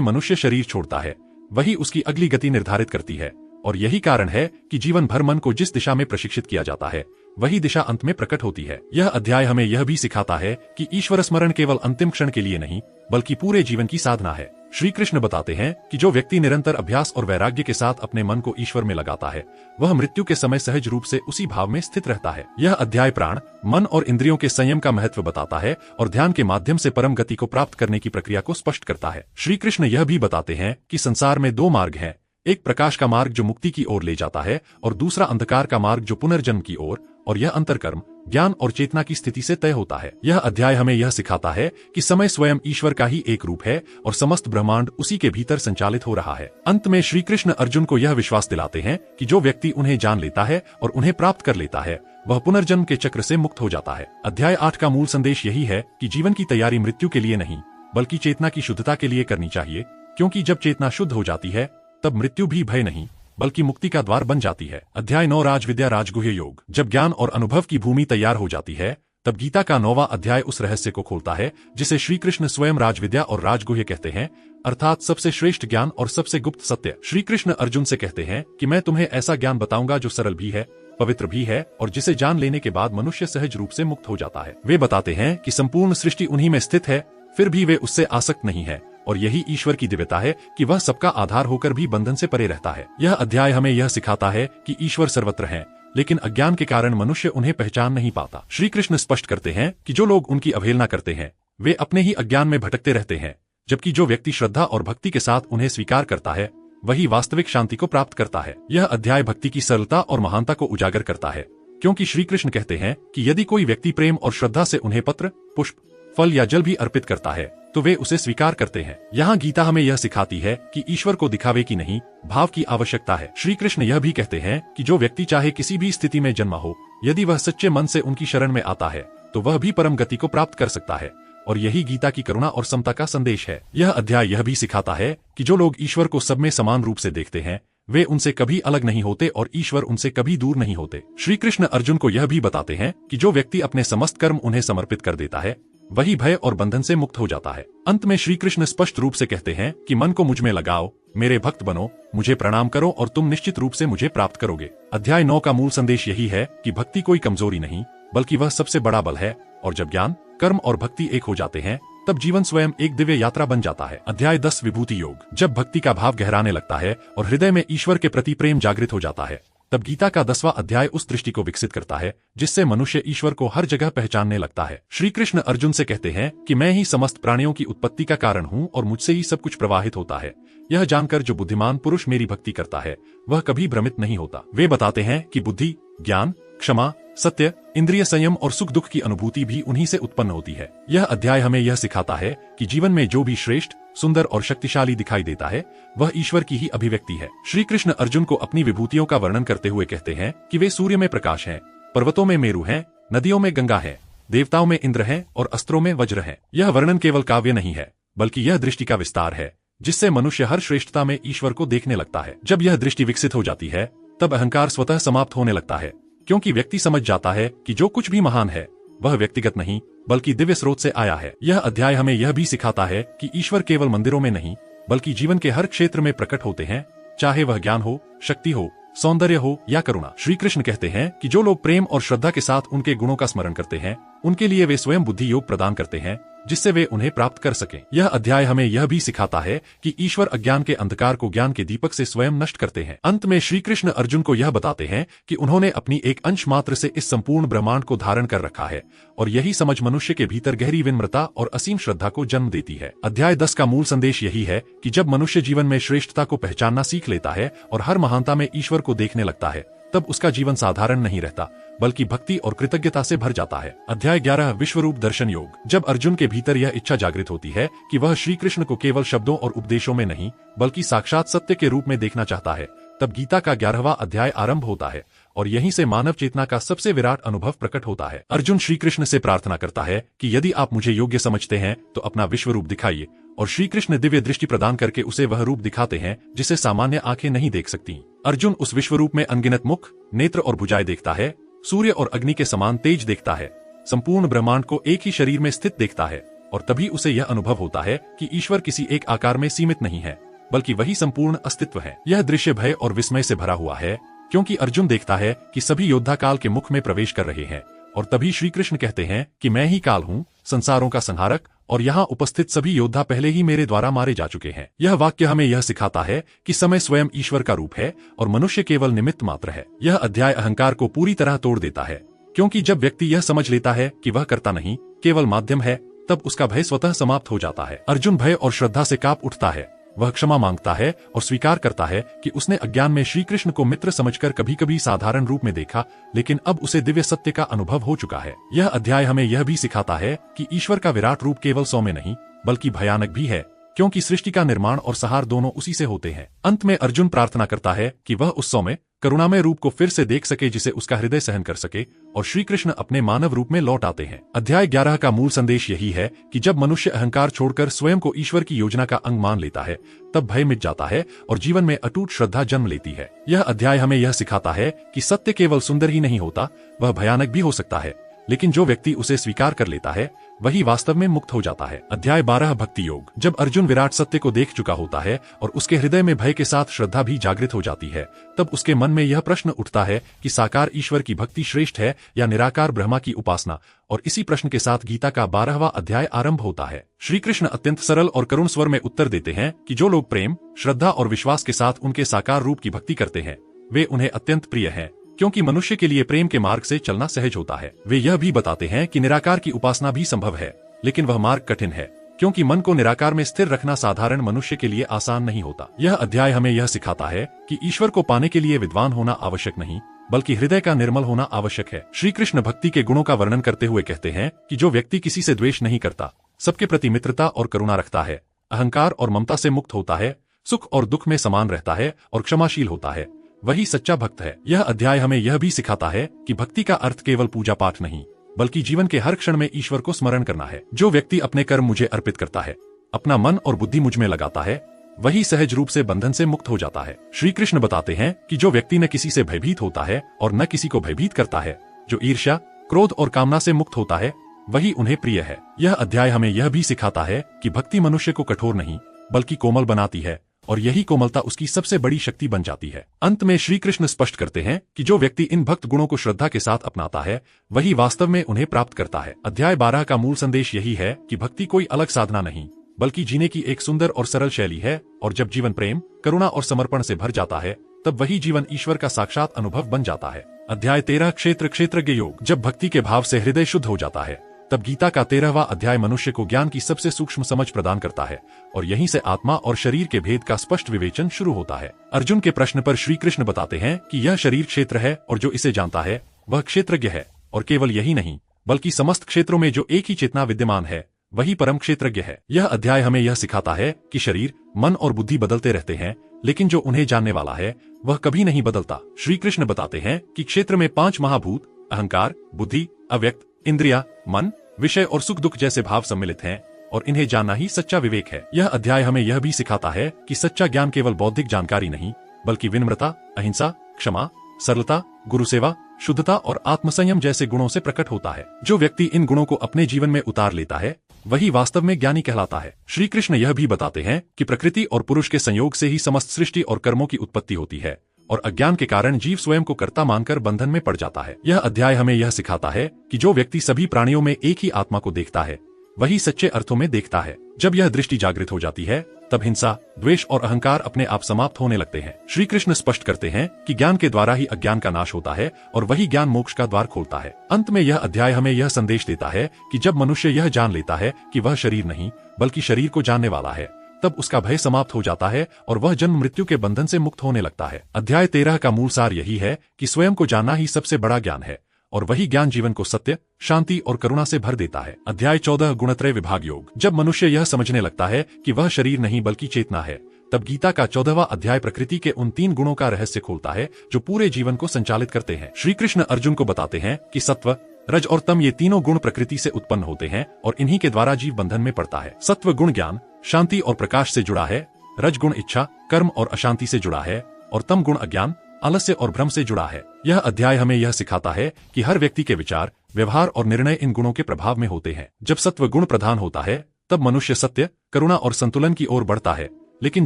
मनुष्य शरीर छोड़ता है वही उसकी अगली गति निर्धारित करती है, और यही कारण है कि जीवन भर मन को जिस दिशा में प्रशिक्षित किया जाता है वही दिशा अंत में प्रकट होती है। यह अध्याय हमें यह भी सिखाता है कि ईश्वर स्मरण केवल अंतिम क्षण के लिए नहीं बल्कि पूरे जीवन की साधना है। श्री कृष्ण बताते हैं कि जो व्यक्ति निरंतर अभ्यास और वैराग्य के साथ अपने मन को ईश्वर में लगाता है वह मृत्यु के समय सहज रूप से उसी भाव में स्थित रहता है। यह अध्याय प्राण, मन और इंद्रियों के संयम का महत्व बताता है और ध्यान के माध्यम से परम गति को प्राप्त करने की प्रक्रिया को स्पष्ट करता है। श्री कृष्ण यह भी बताते हैं कि संसार में दो मार्ग हैं, एक प्रकाश का मार्ग जो मुक्ति की ओर ले जाता है और दूसरा अंधकार का मार्ग जो पुनर्जन्म की ओर, और यह अंतर्कर्म, ज्ञान और चेतना की स्थिति से तय होता है। यह अध्याय हमें यह सिखाता है कि समय स्वयं ईश्वर का ही एक रूप है और समस्त ब्रह्मांड उसी के भीतर संचालित हो रहा है। अंत में श्री कृष्ण अर्जुन को यह विश्वास दिलाते हैं कि जो व्यक्ति उन्हें जान लेता है और उन्हें प्राप्त कर लेता है वह पुनर्जन्म के चक्र से मुक्त हो जाता है। अध्याय 8 का मूल संदेश यही है कि जीवन की तैयारी मृत्यु के लिए नहीं बल्कि चेतना की शुद्धता के लिए करनी चाहिए, क्योंकि जब चेतना शुद्ध हो जाती है तब मृत्यु भी भय नहीं बल्कि मुक्ति का द्वार बन जाती है। अध्याय 9 राजविद्या राजगुह्य योग। जब ज्ञान और अनुभव की भूमि तैयार हो जाती है तब गीता का 9वां अध्याय उस रहस्य को खोलता है जिसे श्री कृष्ण स्वयं राजविद्या और राजगुह्य कहते हैं, अर्थात सबसे श्रेष्ठ ज्ञान और सबसे गुप्त सत्य। श्री कृष्ण अर्जुन से कहते हैं कि मैं तुम्हें ऐसा ज्ञान बताऊंगा जो सरल भी है, पवित्र भी है और जिसे जान लेने के बाद मनुष्य सहज रूप से मुक्त हो जाता है। वे बताते हैं कि संपूर्ण सृष्टि उन्हीं में स्थित है, फिर भी वे उससे आसक्त नहीं है, और यही ईश्वर की दिव्यता है कि वह सबका आधार होकर भी बंधन से परे रहता है। यह अध्याय हमें यह सिखाता है कि ईश्वर सर्वत्र है, लेकिन अज्ञान के कारण मनुष्य उन्हें पहचान नहीं पाता। श्री कृष्ण स्पष्ट करते हैं कि जो लोग उनकी अवहेलना करते हैं वे अपने ही अज्ञान में भटकते रहते हैं, जबकि जो व्यक्ति श्रद्धा और भक्ति के साथ उन्हें स्वीकार करता है वही वास्तविक शांति को प्राप्त करता है। यह अध्याय भक्ति की सरलता और महानता को उजागर करता है, क्योंकि श्री कृष्ण कहते हैं कि यदि कोई व्यक्ति प्रेम और श्रद्धा से उन्हें पत्र, पुष्प, फल या जल भी अर्पित करता है तो वे उसे स्वीकार करते हैं। यहाँ गीता हमें यह सिखाती है कि ईश्वर को दिखावे की नहीं, भाव की आवश्यकता है। श्री कृष्ण यह भी कहते हैं कि जो व्यक्ति चाहे किसी भी स्थिति में जन्मा हो, यदि वह सच्चे मन से उनकी शरण में आता है तो वह भी परम गति को प्राप्त कर सकता है, और यही गीता की करुणा और समता का संदेश है। यह अध्याय यह भी सिखाता है कि जो लोग ईश्वर को सब में समान रूप से देखते हैं वे उनसे कभी अलग नहीं होते और ईश्वर उनसे कभी दूर नहीं होते। श्री कृष्ण अर्जुन को यह भी बताते हैं कि जो व्यक्ति अपने समस्त कर्म उन्हें समर्पित कर देता है वही भय और बंधन से मुक्त हो जाता है। अंत में श्री कृष्ण स्पष्ट रूप से कहते हैं कि मन को मुझ में लगाओ, मेरे भक्त बनो, मुझे प्रणाम करो और तुम निश्चित रूप से मुझे प्राप्त करोगे। अध्याय 9 का मूल संदेश यही है कि भक्ति कोई कमजोरी नहीं बल्कि वह सबसे बड़ा बल है, और जब ज्ञान, कर्म और भक्ति एक हो जाते हैं तब जीवन स्वयं एक दिव्य यात्रा बन जाता है। अध्याय 10 विभूति योग। जब भक्ति का भाव गहराने लगता है और हृदय में ईश्वर के प्रति प्रेम जागृत हो जाता है तब गीता का 10वां अध्याय उस दृष्टि को विकसित करता है जिससे मनुष्य ईश्वर को हर जगह पहचानने लगता है। श्री कृष्ण अर्जुन से कहते हैं कि मैं ही समस्त प्राणियों की उत्पत्ति का कारण हूँ और मुझसे ही सब कुछ प्रवाहित होता है। यह जानकर जो बुद्धिमान पुरुष मेरी भक्ति करता है वह कभी भ्रमित नहीं होता। वे बताते हैं कि बुद्धि, ज्ञान, क्षमा, सत्य, इंद्रिय संयम और सुख दुख की अनुभूति भी उन्हीं से उत्पन्न होती है। यह अध्याय हमें यह सिखाता है कि जीवन में जो भी श्रेष्ठ, सुंदर और शक्तिशाली दिखाई देता है वह ईश्वर की ही अभिव्यक्ति है। श्री कृष्ण अर्जुन को अपनी विभूतियों का वर्णन करते हुए कहते हैं कि वे सूर्य में प्रकाश हैं, पर्वतों में मेरु हैं, नदियों में गंगा है, देवताओं में इंद्र हैं और अस्त्रों में वज्र है। यह वर्णन केवल काव्य नहीं है बल्कि यह दृष्टि का विस्तार है जिससे मनुष्य हर श्रेष्ठता में ईश्वर को देखने लगता है। जब यह दृष्टि विकसित हो जाती है तब अहंकार स्वतः समाप्त होने लगता है, क्योंकि व्यक्ति समझ जाता है कि जो कुछ भी महान है वह व्यक्तिगत नहीं बल्कि दिव्य स्रोत से आया है। यह अध्याय हमें यह भी सिखाता है कि ईश्वर केवल मंदिरों में नहीं बल्कि जीवन के हर क्षेत्र में प्रकट होते हैं, चाहे वह ज्ञान हो, शक्ति हो, सौंदर्य हो या करुणा। श्री कृष्ण कहते हैं कि जो लोग प्रेम और श्रद्धा के साथ उनके गुणों का स्मरण करते हैं उनके लिए वे स्वयं बुद्धि योग प्रदान करते हैं जिससे वे उन्हें प्राप्त कर सकें। यह अध्याय हमें यह भी सिखाता है कि ईश्वर अज्ञान के अंधकार को ज्ञान के दीपक से स्वयं नष्ट करते हैं। अंत में श्री कृष्ण अर्जुन को यह बताते हैं कि उन्होंने अपनी एक अंश मात्र से इस संपूर्ण ब्रह्मांड को धारण कर रखा है, और यही समझ मनुष्य के भीतर गहरी विनम्रता और असीम श्रद्धा को जन्म देती है। अध्याय 10 का मूल संदेश यही है कि जब मनुष्य जीवन में श्रेष्ठता को पहचानना सीख लेता है और हर महानता में ईश्वर को देखने लगता है तब उसका जीवन साधारण नहीं रहता बल्कि भक्ति और कृतज्ञता से भर जाता है। अध्याय 11 विश्वरूप दर्शन योग। जब अर्जुन के भीतर यह इच्छा जागृत होती है कि वह श्री कृष्ण को केवल शब्दों और उपदेशों में नहीं बल्कि साक्षात सत्य के रूप में देखना चाहता है, तब गीता का 11वां अध्याय आरंभ होता है और यहीं से मानव चेतना का सबसे विराट अनुभव प्रकट होता है। अर्जुन श्री कृष्ण से प्रार्थना करता है कि यदि आप मुझे योग्य समझते हैं तो अपना विश्व रूप दिखाइए, और श्री कृष्ण दिव्य दृष्टि प्रदान करके उसे वह रूप दिखाते हैं जिसे सामान्य आंखें नहीं देख सकती। अर्जुन उस विश्व रूप में अनगिनत मुख, नेत्र और भुजाएं देखता है, सूर्य और अग्नि के समान तेज देखता है, संपूर्ण ब्रह्मांड को एक ही शरीर में स्थित देखता है, और तभी उसे यह अनुभव होता है कि ईश्वर किसी एक आकार में सीमित नहीं है बल्कि वही संपूर्ण अस्तित्व है। यह दृश्य भय और विस्मय से भरा हुआ है क्योंकि अर्जुन देखता है कि सभी योद्धा काल के मुख में प्रवेश कर रहे हैं, और तभी श्री कृष्ण कहते हैं कि मैं ही काल हूँ, संसारों का संहारक, और यहाँ उपस्थित सभी योद्धा पहले ही मेरे द्वारा मारे जा चुके हैं। यह वाक्य हमें यह सिखाता है कि समय स्वयं ईश्वर का रूप है और मनुष्य केवल निमित्त मात्र है। यह अध्याय अहंकार को पूरी तरह तोड़ देता है, क्योंकि जब व्यक्ति यह समझ लेता है कि वह कर्ता नहीं केवल माध्यम है, तब उसका भय स्वतः समाप्त हो जाता है। अर्जुन भय और श्रद्धा से कांप उठता है। वह क्षमा मांगता है और स्वीकार करता है कि उसने अज्ञान में श्री कृष्ण को मित्र समझकर कभी कभी साधारण रूप में देखा, लेकिन अब उसे दिव्य सत्य का अनुभव हो चुका है। यह अध्याय हमें यह भी सिखाता है कि ईश्वर का विराट रूप केवल सौम्य नहीं बल्कि भयानक भी है, क्योंकि सृष्टि का निर्माण और संहार दोनों उसी से होते हैं। अंत में अर्जुन प्रार्थना करता है कि वह उस सौम्य करुणामय रूप को फिर से देख सके जिसे उसका हृदय सहन कर सके, और श्री कृष्ण अपने मानव रूप में लौट आते हैं। अध्याय 11 का मूल संदेश यही है कि जब मनुष्य अहंकार छोड़कर स्वयं को ईश्वर की योजना का अंग मान लेता है, तब भय मिट जाता है और जीवन में अटूट श्रद्धा जन्म लेती है। यह अध्याय हमें यह सिखाता है कि सत्य केवल सुंदर ही नहीं होता, वह भयानक भी हो सकता है, लेकिन जो व्यक्ति उसे स्वीकार कर लेता है वही वास्तव में मुक्त हो जाता है। अध्याय 12 भक्ति योग। जब अर्जुन विराट सत्य को देख चुका होता है और उसके हृदय में भय के साथ श्रद्धा भी जागृत हो जाती है, तब उसके मन में यह प्रश्न उठता है कि साकार ईश्वर की भक्ति श्रेष्ठ है या निराकार ब्रह्मा की उपासना, और इसी प्रश्न के साथ गीता का 12वां अध्याय आरंभ होता है। श्री कृष्ण अत्यंत सरल और करुण स्वर में उत्तर देते हैं कि जो लोग प्रेम, श्रद्धा और विश्वास के साथ उनके साकार रूप की भक्ति करते हैं वे उन्हें अत्यंत प्रिय हैं, क्योंकि मनुष्य के लिए प्रेम के मार्ग से चलना सहज होता है। वे यह भी बताते हैं कि निराकार की उपासना भी संभव है, लेकिन वह मार्ग कठिन है, क्योंकि मन को निराकार में स्थिर रखना साधारण मनुष्य के लिए आसान नहीं होता। यह अध्याय हमें यह सिखाता है कि ईश्वर को पाने के लिए विद्वान होना आवश्यक नहीं बल्कि हृदय का निर्मल होना आवश्यक है। श्री कृष्ण भक्ति के गुणों का वर्णन करते हुए कहते हैं कि जो व्यक्ति किसी से द्वेष नहीं करता, सबके प्रति मित्रता और करुणा रखता है, अहंकार और ममता से मुक्त होता है, सुख और दुख में समान रहता है और क्षमाशील होता है, वही सच्चा भक्त है। यह अध्याय हमें यह भी सिखाता है कि भक्ति का अर्थ केवल पूजा पाठ नहीं बल्कि जीवन के हर क्षण में ईश्वर को स्मरण करना है। जो व्यक्ति अपने कर्म मुझे अर्पित करता है, अपना मन और बुद्धि मुझ में लगाता है, वही सहज रूप से बंधन से मुक्त हो जाता है। श्री कृष्ण बताते हैं कि जो व्यक्ति न किसी से भयभीत होता है और न किसी को भयभीत करता है, जो ईर्ष्या, क्रोध और कामना से मुक्त होता है, वही उन्हें प्रिय है। यह अध्याय हमें यह भी सिखाता है कि भक्ति मनुष्य को कठोर नहीं बल्कि कोमल बनाती है, और यही कोमलता उसकी सबसे बड़ी शक्ति बन जाती है। अंत में श्री कृष्ण स्पष्ट करते हैं कि जो व्यक्ति इन भक्त गुणों को श्रद्धा के साथ अपनाता है वही वास्तव में उन्हें प्राप्त करता है। अध्याय 12 का मूल संदेश यही है कि भक्ति कोई अलग साधना नहीं बल्कि जीने की एक सुंदर और सरल शैली है, और जब जीवन प्रेम, करुणा और समर्पण से भर जाता है तब वही जीवन ईश्वर का साक्षात अनुभव बन जाता है। अध्याय 13 क्षेत्रज्ञ योग। जब भक्ति के भाव से हृदय शुद्ध हो जाता है तब गीता का 13वां अध्याय मनुष्य को ज्ञान की सबसे सूक्ष्म समझ प्रदान करता है, और यहीं से आत्मा और शरीर के भेद का स्पष्ट विवेचन शुरू होता है। अर्जुन के प्रश्न पर श्री कृष्ण बताते हैं कि यह शरीर क्षेत्र है और जो इसे जानता है वह क्षेत्रज्ञ है, और केवल यही नहीं बल्कि समस्त क्षेत्रों में जो एक ही चेतना विद्यमान है वही परम क्षेत्रज्ञ है। यह अध्याय हमें यह सिखाता है कि शरीर, मन और बुद्धि बदलते रहते हैं, लेकिन जो उन्हें जानने वाला है वह कभी नहीं बदलता। श्री कृष्ण बताते हैं कि क्षेत्र में 5 महाभूत अहंकार, बुद्धि, अव्यक्त, इंद्रिया, मन, विषय और सुख दुख जैसे भाव सम्मिलित हैं, और इन्हें जानना ही सच्चा विवेक है। यह अध्याय हमें यह भी सिखाता है कि सच्चा ज्ञान केवल बौद्धिक जानकारी नहीं बल्कि विनम्रता, अहिंसा, क्षमा, सरलता, गुरु सेवा, शुद्धता और आत्मसंयम जैसे गुणों से प्रकट होता है। जो व्यक्ति इन गुणों को अपने जीवन में उतार लेता है वही वास्तव में ज्ञानी कहलाता है। श्री कृष्ण यह भी बताते हैं कि प्रकृति और पुरुष के संयोग से ही समस्त सृष्टि और कर्मों की उत्पत्ति होती है, और अज्ञान के कारण जीव स्वयं को कर्ता मानकर बंधन में पड़ जाता है। यह अध्याय हमें यह सिखाता है कि जो व्यक्ति सभी प्राणियों में एक ही आत्मा को देखता है वही सच्चे अर्थों में देखता है। जब यह दृष्टि जागृत हो जाती है तब हिंसा, द्वेष और अहंकार अपने आप समाप्त होने लगते हैं। श्री कृष्ण स्पष्ट करते हैं कि ज्ञान के द्वारा ही अज्ञान का नाश होता है और वही ज्ञान मोक्ष का द्वार खोलता है। अंत में यह अध्याय हमें यह संदेश देता है कि जब मनुष्य यह जान लेता है कि वह शरीर नहीं बल्कि शरीर को जानने वाला है, तब उसका भय समाप्त हो जाता है और वह जन्म मृत्यु के बंधन से मुक्त होने लगता है। अध्याय 13 का मूल सार यही है कि स्वयं को जानना ही सबसे बड़ा ज्ञान है और वही ज्ञान जीवन को सत्य, शांति और करुणा से भर देता है। अध्याय 14 गुणत्रय विभाग योग। जब मनुष्य यह समझने लगता है कि वह शरीर नहीं बल्कि चेतना है, तब गीता का 14वां अध्याय प्रकृति के उन 3 गुणों का रहस्य खोलता है जो पूरे जीवन को संचालित करते हैं। श्री कृष्ण अर्जुन को बताते हैं कि सत्व, रज और तम ये तीनों गुण प्रकृति से उत्पन्न होते हैं और इन्हीं के द्वारा जीव बंधन में पड़ता है। सत्व गुण ज्ञान, शांति और प्रकाश से जुड़ा है, रज गुण इच्छा, कर्म और अशांति से जुड़ा है और तम गुण अज्ञान, आलस्य और भ्रम से जुड़ा है। यह अध्याय हमें यह सिखाता है कि हर व्यक्ति के विचार, व्यवहार और निर्णय इन गुणों के प्रभाव में होते हैं। जब सत्व गुण प्रधान होता है तब मनुष्य सत्य, करुणा और संतुलन की ओर बढ़ता है, लेकिन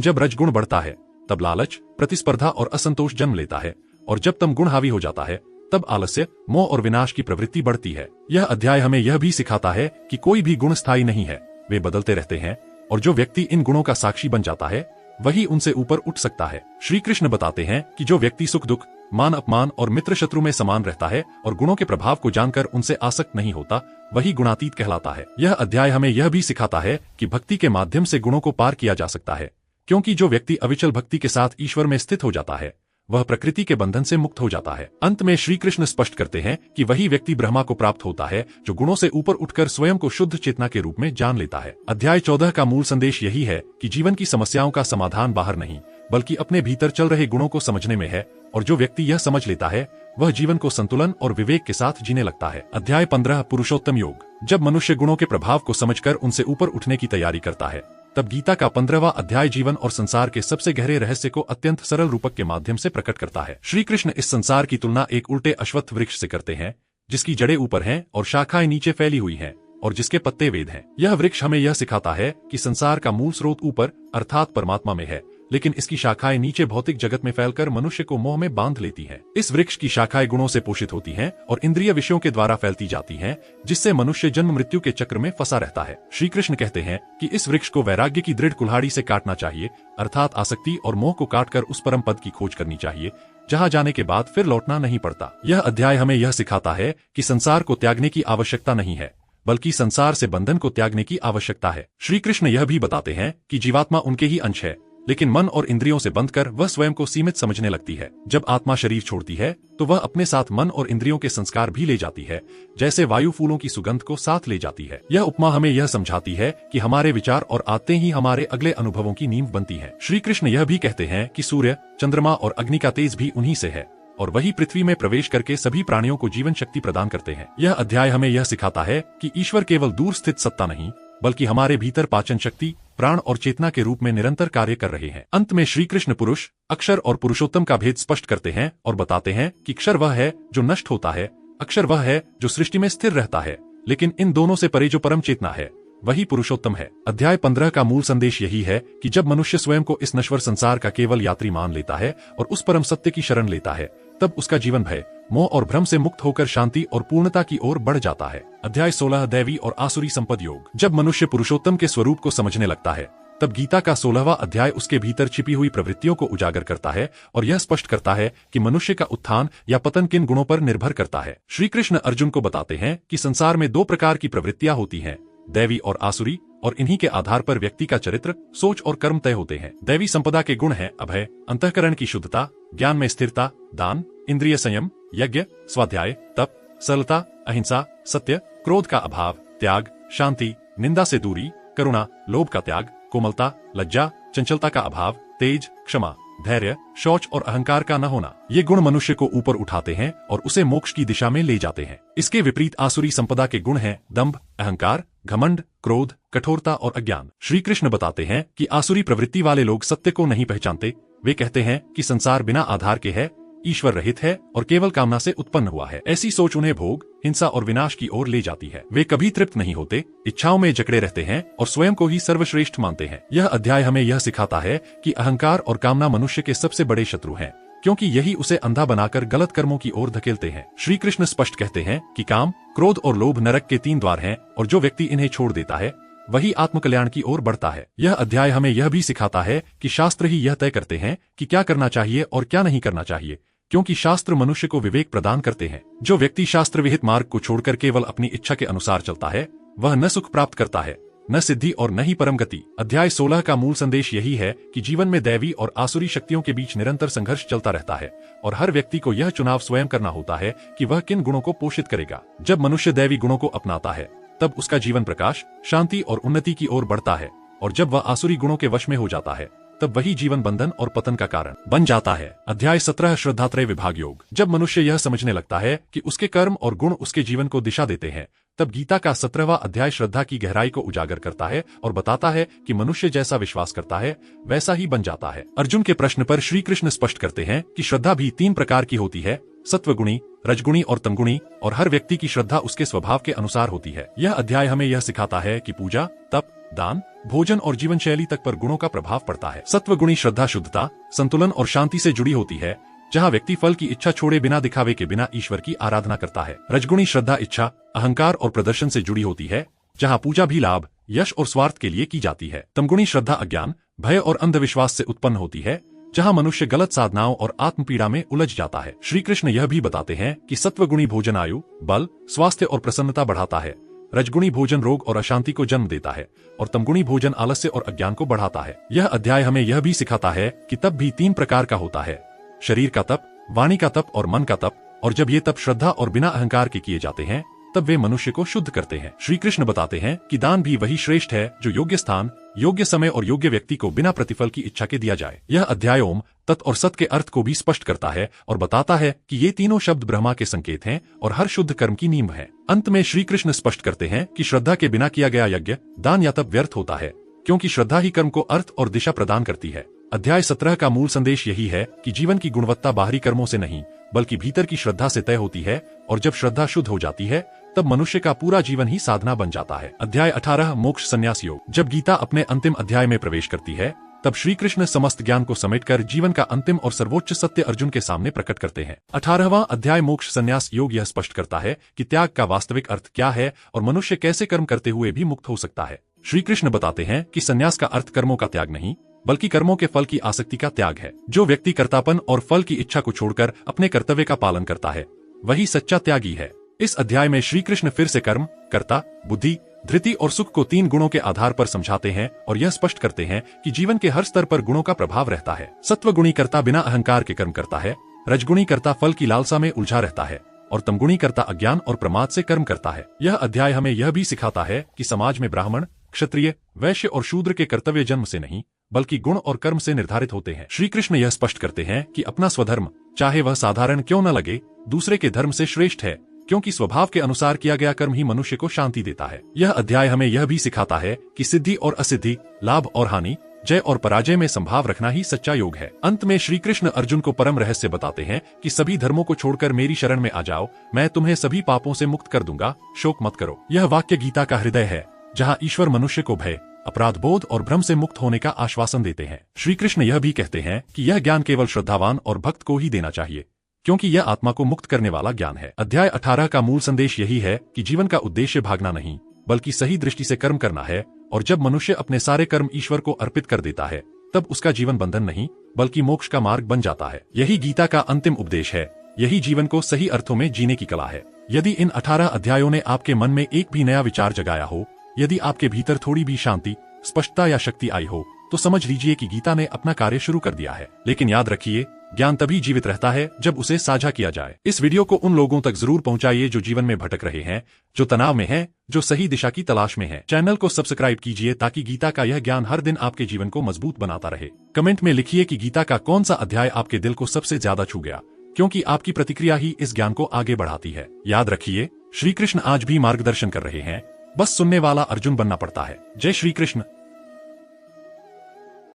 जब रजगुण बढ़ता है तब लालच, प्रतिस्पर्धा और असंतोष जन्म लेता है और जब तम गुण हावी हो जाता है तब आलस्य, मोह और विनाश की प्रवृत्ति बढ़ती है। यह अध्याय हमें यह भी सिखाता है कि कोई भी गुण स्थायी नहीं है, वे बदलते रहते हैं और जो व्यक्ति इन गुणों का साक्षी बन जाता है वही उनसे ऊपर उठ सकता है। श्री कृष्ण बताते हैं कि जो व्यक्ति सुख दुख, मान अपमान और मित्र शत्रु में समान रहता है और गुणों के प्रभाव को जानकर उनसे आसक्त नहीं होता, वही गुणातीत कहलाता है। यह अध्याय हमें यह भी सिखाता है कि भक्ति के माध्यम से गुणों को पार किया जा सकता है, क्योंकि जो व्यक्ति अविचल भक्ति के साथ ईश्वर में स्थित हो जाता है वह प्रकृति के बंधन से मुक्त हो जाता है। अंत में श्री कृष्ण स्पष्ट करते हैं कि वही व्यक्ति ब्रह्मा को प्राप्त होता है जो गुणों से ऊपर उठकर स्वयं को शुद्ध चेतना के रूप में जान लेता है। अध्याय 14 का मूल संदेश यही है कि जीवन की समस्याओं का समाधान बाहर नहीं बल्कि अपने भीतर चल रहे गुणों को समझने में है और जो व्यक्ति यह समझ लेता है वह जीवन को संतुलन और विवेक के साथ जीने लगता है। अध्याय 15 पुरुषोत्तम योग। जब मनुष्य गुणों के प्रभाव को समझकर उनसे ऊपर उठने की तैयारी करता है तब गीता का 15वां अध्याय जीवन और संसार के सबसे गहरे रहस्य को अत्यंत सरल रूपक के माध्यम से प्रकट करता है। श्री कृष्ण इस संसार की तुलना एक उल्टे अश्वत्थ वृक्ष से करते हैं जिसकी जड़ें ऊपर हैं और शाखाएं नीचे फैली हुई हैं और जिसके पत्ते वेद हैं। यह वृक्ष हमें यह सिखाता है कि संसार का मूल स्रोत ऊपर अर्थात परमात्मा में है, लेकिन इसकी शाखाएं नीचे भौतिक जगत में फैलकर मनुष्य को मोह में बांध लेती हैं। इस वृक्ष की शाखाएं गुणों से पोषित होती हैं और इंद्रिय विषयों के द्वारा फैलती जाती हैं, जिससे मनुष्य जन्म मृत्यु के चक्र में फंसा रहता है। श्री कृष्ण कहते हैं कि इस वृक्ष को वैराग्य की दृढ़ कुल्हाड़ी से काटना चाहिए, अर्थात आसक्ति और मोह को काटकर उस परम पद की खोज करनी चाहिए जहाँ जाने के बाद फिर लौटना नहीं पड़ता। यह अध्याय हमें यह सिखाता है कि संसार को त्यागने की आवश्यकता नहीं है बल्कि संसार से बंधन को त्यागने की आवश्यकता है। श्री कृष्ण यह भी बताते हैं कि जीवात्मा उनके ही अंश है, लेकिन मन और इंद्रियों से बंधकर वह स्वयं को सीमित समझने लगती है। जब आत्मा शरीर छोड़ती है तो वह अपने साथ मन और इंद्रियों के संस्कार भी ले जाती है, जैसे वायु फूलों की सुगंध को साथ ले जाती है। यह उपमा हमें यह समझाती है कि हमारे विचार और आदतें ही हमारे अगले अनुभवों की नींव बनती हैं। श्री कृष्ण यह भी कहते हैं कि सूर्य, चंद्रमा और अग्नि का तेज भी उन्हीं से है और वही पृथ्वी में प्रवेश करके सभी प्राणियों को जीवन शक्ति प्रदान करते हैं। यह अध्याय हमें यह सिखाता है कि ईश्वर केवल दूर स्थित सत्ता नहीं बल्कि हमारे भीतर पाचन शक्ति, प्राण और चेतना के रूप में निरंतर कार्य कर रहे हैं। अंत में श्री कृष्ण पुरुष, अक्षर और पुरुषोत्तम का भेद स्पष्ट करते हैं और बताते हैं कि अक्षर वह है जो नष्ट होता है, अक्षर वह है जो सृष्टि में स्थिर रहता है, लेकिन इन दोनों से परे जो परम चेतना है वही पुरुषोत्तम है। अध्याय 15 का मूल संदेश यही है कि जब मनुष्य स्वयं को इस नश्वर संसार का केवल यात्री मान लेता है और उस परम सत्य की शरण लेता है, तब उसका जीवन भय, मोह और भ्रम से मुक्त होकर शांति और पूर्णता की ओर बढ़ जाता है। अध्याय 16 दैवी और आसुरी संपद योग। जब मनुष्य पुरुषोत्तम के स्वरूप को समझने लगता है तब गीता का 16वां अध्याय उसके भीतर छिपी हुई प्रवृत्तियों को उजागर करता है और यह स्पष्ट करता है कि मनुष्य का उत्थान या पतन किन गुणों पर निर्भर करता है। श्री कृष्ण अर्जुन को बताते हैं कि संसार में 2 प्रकार की प्रवृत्तियां होती हैं, दैवी और आसुरी, और इन्हीं के आधार पर व्यक्ति का चरित्र, सोच और कर्म तय होते हैं। दैवी संपदा के गुण हैं अभय, अंतःकरण की शुद्धता, ज्ञान में स्थिरता, दान, इंद्रिय संयम, यज्ञ, स्वाध्याय, तप, सरलता, अहिंसा, सत्य, क्रोध का अभाव, त्याग, शांति, निंदा से दूरी, करुणा, लोभ का त्याग, कोमलता, लज्जा, चंचलता का अभाव, तेज, क्षमा, धैर्य, शौच और अहंकार का न होना। ये गुण मनुष्य को ऊपर उठाते हैं और उसे मोक्ष की दिशा में ले जाते हैं। इसके विपरीत आसुरी संपदा के गुण हैं दंभ, अहंकार, घमंड, क्रोध, कठोरता और अज्ञान। श्री कृष्ण बताते हैं कि आसुरी प्रवृत्ति वाले लोग सत्य को नहीं पहचानते। वे कहते हैं कि संसार बिना आधार के है, ईश्वर रहित है और केवल कामना से उत्पन्न हुआ है। ऐसी सोच उन्हें भोग, हिंसा और विनाश की ओर ले जाती है। वे कभी तृप्त नहीं होते, इच्छाओं में जकड़े रहते हैं और स्वयं को ही सर्वश्रेष्ठ मानते हैं। यह अध्याय हमें यह सिखाता है कि अहंकार और कामना मनुष्य के सबसे बड़े शत्रु हैं, क्योंकि यही उसे अंधा बनाकर गलत कर्मों की ओर धकेलते हैं। श्री कृष्ण स्पष्ट कहते हैं कि काम, क्रोध और लोभ नरक के 3 द्वार हैं और जो व्यक्ति इन्हें छोड़ देता है वही आत्मकल्याण की ओर बढ़ता है। यह अध्याय हमें यह भी सिखाता है कि शास्त्र ही यह तय करते हैं कि क्या करना चाहिए और क्या नहीं करना चाहिए, क्योंकि शास्त्र मनुष्य को विवेक प्रदान करते हैं। जो व्यक्ति शास्त्र विहित मार्ग को छोड़कर केवल अपनी इच्छा के अनुसार चलता है वह न सुख प्राप्त करता है न सिद्धि और न ही परम गति। अध्याय 16 का मूल संदेश यही है कि जीवन में दैवी और आसुरी शक्तियों के बीच निरंतर संघर्ष चलता रहता है और हर व्यक्ति को यह चुनाव स्वयं करना होता है कि वह किन गुणों को पोषित करेगा। जब मनुष्य दैवी गुणों को अपनाता है तब उसका जीवन प्रकाश, शांति और उन्नति की ओर बढ़ता है, और जब वह आसुरी गुणों के वश में हो जाता है तब वही जीवन बंधन और पतन का कारण बन जाता है। अध्याय 17 श्रद्धात्रय विभाग योग। जब मनुष्य यह समझने लगता है कि उसके कर्म और गुण उसके जीवन को दिशा देते हैं, तब गीता का 17वां अध्याय श्रद्धा की गहराई को उजागर करता है और बताता है कि मनुष्य जैसा विश्वास करता है वैसा ही बन जाता है। अर्जुन के प्रश्न पर श्री कृष्ण स्पष्ट करते हैं कि श्रद्धा भी 3 प्रकार की होती है, सत्वगुणी, रजगुणी और तमगुणी, और हर व्यक्ति की श्रद्धा उसके स्वभाव के अनुसार होती है। यह अध्याय हमें यह सिखाता है कि पूजा, तप, दान, भोजन और जीवन शैली तक पर गुणों का प्रभाव पड़ता है। सत्वगुणी श्रद्धा शुद्धता, संतुलन और शांति से जुड़ी होती है, जहाँ व्यक्ति फल की इच्छा छोड़े बिना दिखावे के बिना ईश्वर की आराधना करता है। रजगुणी श्रद्धा इच्छा, अहंकार और प्रदर्शन से जुड़ी होती है, जहाँ पूजा भी लाभ, यश और स्वार्थ के लिए की जाती है। तमगुणी श्रद्धा अज्ञान, भय और अंधविश्वास से उत्पन्न होती है, जहाँ मनुष्य गलत साधनाओं और आत्मपीड़ा में उलझ जाता है। श्री कृष्ण यह भी बताते हैं कि सत्वगुणी भोजन आयु, बल, स्वास्थ्य और प्रसन्नता बढ़ाता है, रजगुणी भोजन रोग और अशांति को जन्म देता है, और तमगुणी भोजन आलस्य और अज्ञान को बढ़ाता है। यह अध्याय हमें यह भी सिखाता है कि तप भी 3 प्रकार का होता है, शरीर का तप, वाणी का तप और मन का तप, और जब ये तप श्रद्धा और बिना अहंकार के किए जाते हैं तब वे मनुष्य को शुद्ध करते हैं। श्री कृष्ण बताते हैं कि दान भी वही श्रेष्ठ है जो योग्य स्थान, योग्य समय और योग्य व्यक्ति को बिना प्रतिफल की इच्छा के दिया जाए। यह अध्याय ओम, तत् और सत के अर्थ को भी स्पष्ट करता है और बताता है कि ये तीनों शब्द ब्रह्मा के संकेत हैं और हर शुद्ध कर्म की नींव है। अंत में श्री कृष्ण स्पष्ट करते हैं कि श्रद्धा के बिना किया गया यज्ञ, दान या तप व्यर्थ होता है, क्योंकि श्रद्धा ही कर्म को अर्थ और दिशा प्रदान करती है। अध्याय 17 का मूल संदेश यही है कि जीवन की गुणवत्ता बाहरी कर्मों से नहीं बल्कि भीतर की श्रद्धा से तय होती है, और जब श्रद्धा शुद्ध हो जाती है तब मनुष्य का पूरा जीवन ही साधना बन जाता है। अध्याय 18 मोक्ष संन्यास योग। जब गीता अपने अंतिम अध्याय में प्रवेश करती है तब श्री कृष्ण समस्त ज्ञान को समेटकर जीवन का अंतिम और सर्वोच्च सत्य अर्जुन के सामने प्रकट करते हैं। 18वां अध्याय मोक्ष संन्यास योग यह स्पष्ट करता है कि त्याग का वास्तविक अर्थ क्या है और मनुष्य कैसे कर्म करते हुए भी मुक्त हो सकता है। श्री कृष्ण बताते हैं कि संन्यास का अर्थ कर्मों का त्याग नहीं बल्कि कर्मों के फल की आसक्ति का त्याग है। जो व्यक्ति कर्तापन और फल की इच्छा को छोड़कर अपने कर्तव्य का पालन करता है वही सच्चा त्यागी है। इस अध्याय में श्री कृष्ण फिर से कर्म, कर्ता, बुद्धि, धृति और सुख को 3 गुणों के आधार पर समझाते हैं और यह स्पष्ट करते हैं कि जीवन के हर स्तर पर गुणों का प्रभाव रहता है। सत्वगुणी कर्ता बिना अहंकार के कर्म करता है, रजगुणी कर्ता फल की लालसा में उलझा रहता है, और तमगुणी कर्ता अज्ञान और प्रमाद से कर्म करता है। यह अध्याय हमें यह भी सिखाता है कि समाज में ब्राह्मण, क्षत्रिय, वैश्य और शूद्र के कर्तव्य जन्म से नहीं बल्कि गुण और कर्म से निर्धारित होते हैं। श्री कृष्ण यह स्पष्ट करते हैं कि अपना स्वधर्म, चाहे वह साधारण क्यों न लगे, दूसरे के धर्म से श्रेष्ठ है, क्योंकि स्वभाव के अनुसार किया गया कर्म ही मनुष्य को शांति देता है। यह अध्याय हमें यह भी सिखाता है कि सिद्धि और असिद्धि, लाभ और हानि, जय और पराजय में संभाव रखना ही सच्चा योग है। अंत में श्री कृष्ण अर्जुन को परम रहस्य बताते हैं कि सभी धर्मों को छोड़कर मेरी शरण में आ जाओ, मैं तुम्हें सभी पापों से मुक्त कर दूंगा, शोक मत करो। यह वाक्य गीता का हृदय है, जहाँ ईश्वर मनुष्य को भय, अपराध बोध और भ्रम से मुक्त होने का आश्वासन देते हैं। श्री कृष्ण यह भी कहते हैं कि यह ज्ञान केवल श्रद्धावान और भक्त को ही देना चाहिए, क्योंकि यह आत्मा को मुक्त करने वाला ज्ञान है। अध्याय 18 का मूल संदेश यही है कि जीवन का उद्देश्य भागना नहीं बल्कि सही दृष्टि से कर्म करना है, और जब मनुष्य अपने सारे कर्म ईश्वर को अर्पित कर देता है तब उसका जीवन बंधन नहीं बल्कि मोक्ष का मार्ग बन जाता है। यही गीता का अंतिम उपदेश है, यही जीवन को सही अर्थों में जीने की कला है। यदि इन 18 अध्यायों ने आपके मन में एक भी नया विचार जगाया हो, यदि आपके भीतर थोड़ी भी शांति, स्पष्टता या शक्ति आई हो, तो समझ लीजिए कि गीता ने अपना कार्य शुरू कर दिया है। लेकिन याद रखिए, ज्ञान तभी जीवित रहता है जब उसे साझा किया जाए। इस वीडियो को उन लोगों तक जरूर पहुंचाइए जो जीवन में भटक रहे हैं, जो तनाव में हैं, जो सही दिशा की तलाश में हैं। चैनल को सब्सक्राइब कीजिए ताकि गीता का यह ज्ञान हर दिन आपके जीवन को मजबूत बनाता रहे। कमेंट में लिखिए कि गीता का कौन सा अध्याय आपके दिल को सबसे ज्यादा छू गया, क्योंकि आपकी प्रतिक्रिया ही इस ज्ञान को आगे बढ़ाती है। याद रखिए, श्री कृष्ण आज भी मार्गदर्शन कर रहे हैं, बस सुनने वाला अर्जुन बनना पड़ता है। जय श्री कृष्ण।